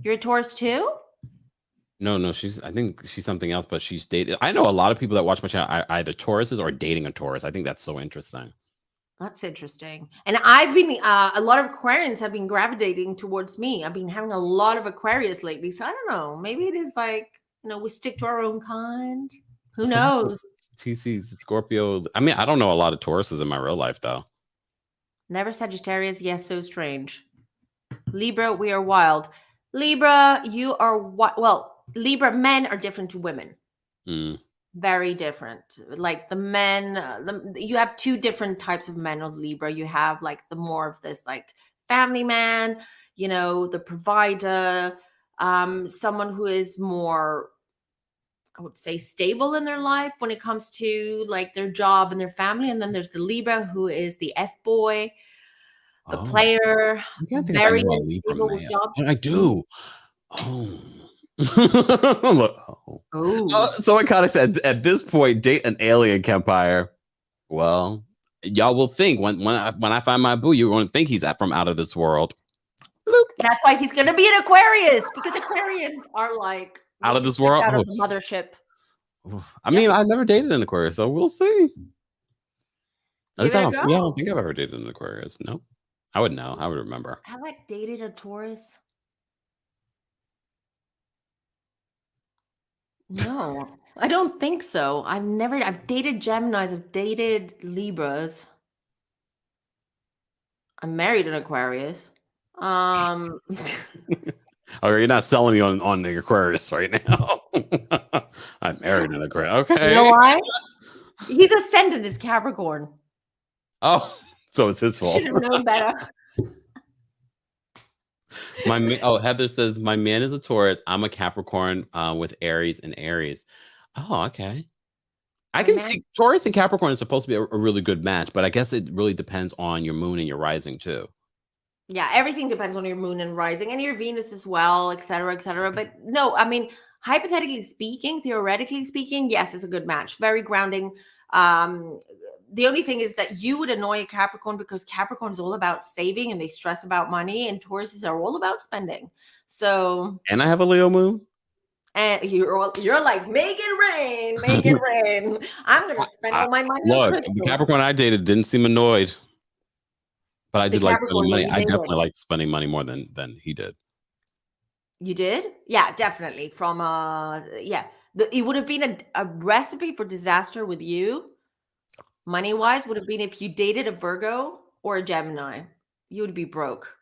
You're a Taurus too? No, I think she's something else, but she's dated. I know a lot of people that watch my channel are either Tauruses or dating a Taurus. I think that's so interesting. That's interesting. And I've been, a lot of Aquarians have been gravitating towards me. I've been having a lot of Aquarius lately. So I don't know. Maybe it is like, you know, we stick to our own kind. Who knows? TC, Scorpio. I mean, I don't know a lot of Tauruses in my real life, though. Never Sagittarius. Yes, so strange. Libra, we are wild. Libra, you are well, Libra men are different to women. Very different. Like the men, you have two different types of men of Libra. You have like the more of this like family man, you know, the provider, someone who is more, I would say, stable in their life when it comes to like their job and their family. And then there's the Libra who is the F-boy, the player, very unstable with job. I do. So I kind of said at this point, date an alien empire. Well, y'all will think when I find my boo, you're going to think he's from out of this world. That's why he's going to be an Aquarius, because Aquarians are like out of this world, out of the mothership. I mean, I've never dated an Aquarius, so we'll see. I don't think I've ever dated an Aquarius. No, I would know. I would remember. Have I dated a Taurus? No, I don't think so. I've dated Geminis, I've dated Libras. I'm married an Aquarius. Oh, you're not selling me on the Aquarius right now. I'm married an Aquarius. Okay. You know why? His ascendant is Capricorn. Oh, so it's his fault. Should have known better. Heather says my man is a Taurus. I'm a Capricorn with Aries and Aries. Oh, okay. I can see Taurus and Capricorn is supposed to be a really good match, but I guess it really depends on your moon and your rising too. Yeah, everything depends on your moon and rising and your Venus as well, et cetera, et cetera. But no, I mean, hypothetically speaking, theoretically speaking, yes, it's a good match. Very grounding. The only thing is that you would annoy a Capricorn because Capricorn is all about saving and they stress about money, and Tauruses are all about spending. So, and I have a Leo moon. And you're like, make it rain, make it rain. I'm gonna spend all my money. Look, the Capricorn I dated didn't seem annoyed. But I The did like spending Capricorn that money. you I dated. definitely like spending money more than he did. You did? Yeah, definitely. From yeah. It would have been a recipe for disaster with you, money-wise, would have been if you dated a Virgo or a Gemini. You would be broke.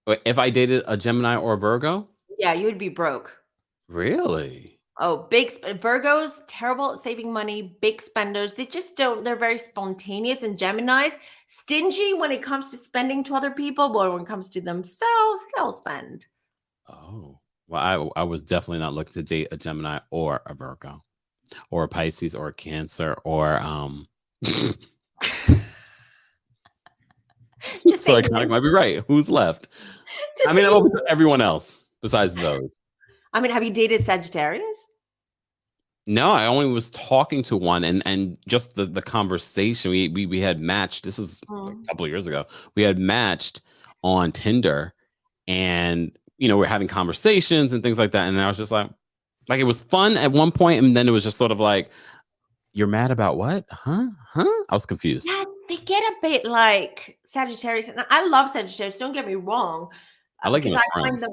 But if I dated a Gemini or a Virgo, Yeah, you would be broke. really? Oh, Virgos, terrible at saving money, big spenders. They just don't, they're very spontaneous. And Geminis, stingy when it comes to spending to other people, but when it comes to themselves, they'll spend. Oh, well, I was definitely not looking to date a Gemini or a Virgo or a Pisces or a Cancer or Just so I saying. kind of might be right. Who's left? Just I mean, I'm saying. open to everyone else besides those. I mean, have you dated Sagittarius? No, I only was talking to one, and just the conversation we had matched. This is like a couple of years ago. We had matched on Tinder, and we're having conversations and things like that. And I was just like it was fun at one point, and then it was just sort of like, you're mad about what? Huh? I was confused. Yeah, they get a bit like Sagittarius, and I love Sagittarius. Don't get me wrong, I like them because as I find friends. them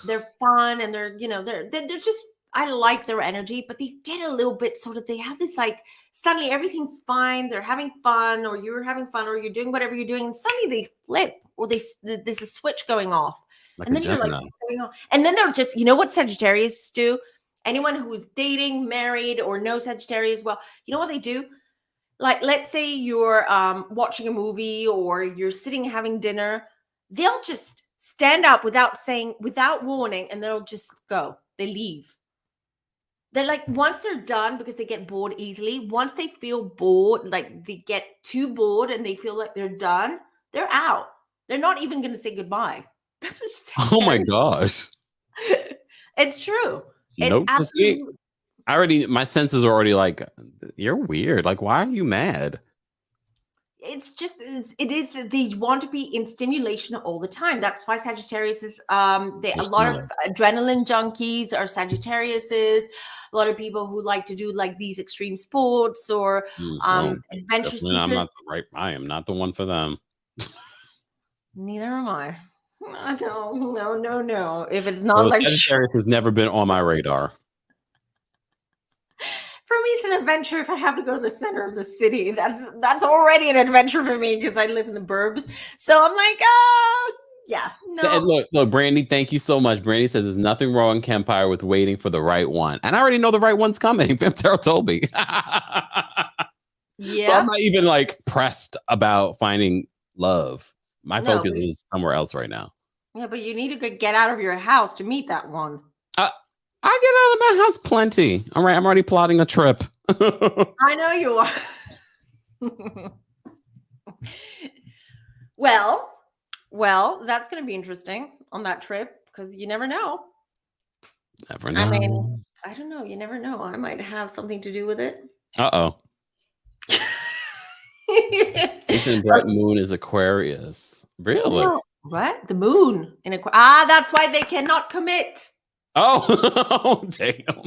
they're fun and they're just, I like their energy, but they get a little bit sort of, they have this like suddenly everything's fine, they're having fun, or you're having fun, or you're doing whatever you're doing, and suddenly they flip, or there's a switch going off, Like and a then you're like, Gemini. what's going on? And then they're just, what Sagittarius do? Anyone who's dating, married, or knows Sagittarius well, you know what they do? Like, let's say you're watching a movie or you're sitting having dinner, they'll just stand up without warning, and they'll just go. They leave. They're like, once they're done, because they get bored easily, once they feel bored, like they get too bored and they feel like they're done, they're out. They're not even going to say goodbye. That's what Oh my gosh. It's true. It's Nope. absolutely. My senses are already like, you're weird. Like, why are you mad? It's just, it is that they want to be in stimulation all the time. That's why Sagittarius is a lot of adrenaline junkies are Sagittariuses. A lot of people who like to do like these extreme sports or adventure seekers. I am not the one for them. Neither am I. No. If it's not like Sagittarius has never been on my radar. For me, it's an adventure if I have to go to the center of the city. That's already an adventure for me because I live in the burbs. So I'm like, yeah, no. Look, Brandy, thank you so much. Brandy says there's nothing wrong in Campire with waiting for the right one. And I already know the right one's coming. Tarot told me. Yeah. So I'm not even like pressed about finding love. My focus is somewhere else right now. Yeah, but you need to get out of your house to meet that one. I get out of my house plenty. All right, I'm already plotting a trip. I know you are. Well, that's going to be interesting on that trip because you never know. Never know. I mean, I don't know. You never know. I might have something to do with it. Uh-oh. Ethan Bright Moon is Aquarius. Really? No. What? The moon in Aquarius. That's why they cannot commit. Oh, damn.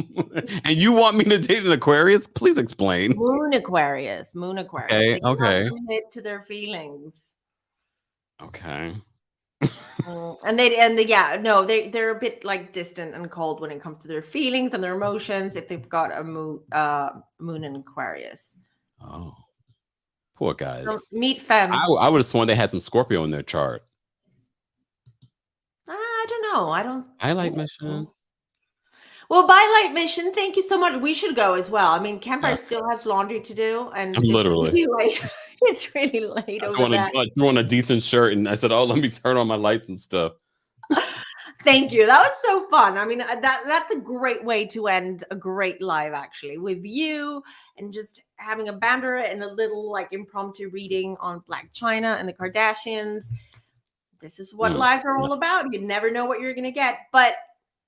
And you want me to date an Aquarius? Please explain. Moon Aquarius. Okay. Commit to their feelings. Okay. They're a bit like distant and cold when it comes to their feelings and their emotions if they've got a moon in Aquarius. Oh, poor guys. So, meet femme. I would have sworn they had some Scorpio in their chart. I don't know. Highlight mission. Well, by light mission, thank you so much. We should go as well. I mean, Campfire still has laundry to do, and literally, it's really late. It's really late over there. I threw on a decent shirt, and I said, "Oh, let me turn on my lights and stuff." Thank you. That was so fun. I mean, that's a great way to end a great live, actually, with you and just having a banter and a little like impromptu reading on Black China and the Kardashians. This is what lives are all about. You never know what you're going to get, but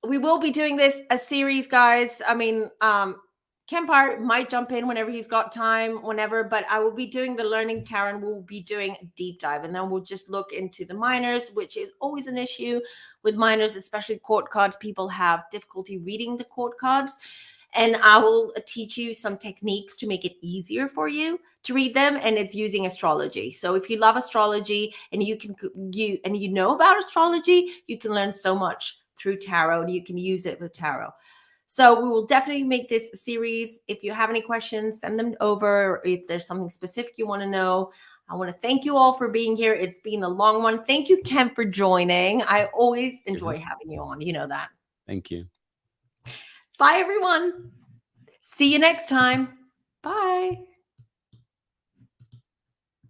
we will be doing a series, guys. I mean, Kempar might jump in whenever he's got time, but I will be doing the Learning Tarot, and we'll be doing a deep dive, and then we'll just look into the minors, which is always an issue with minors, especially court cards. People have difficulty reading the court cards, And I will teach you some techniques to make it easier for you to read them, and it's using astrology. So if you love astrology and you know about astrology, you can learn so much through tarot, and you can use it with tarot. So we will definitely make this a series. If you have any questions, send them over. Or if there's something specific you want to know, I want to thank you all for being here. It's been a long one. Thank you, Ken, for joining. I always enjoy having you on. You know that. Thank you. Bye, everyone. See you next time. Bye.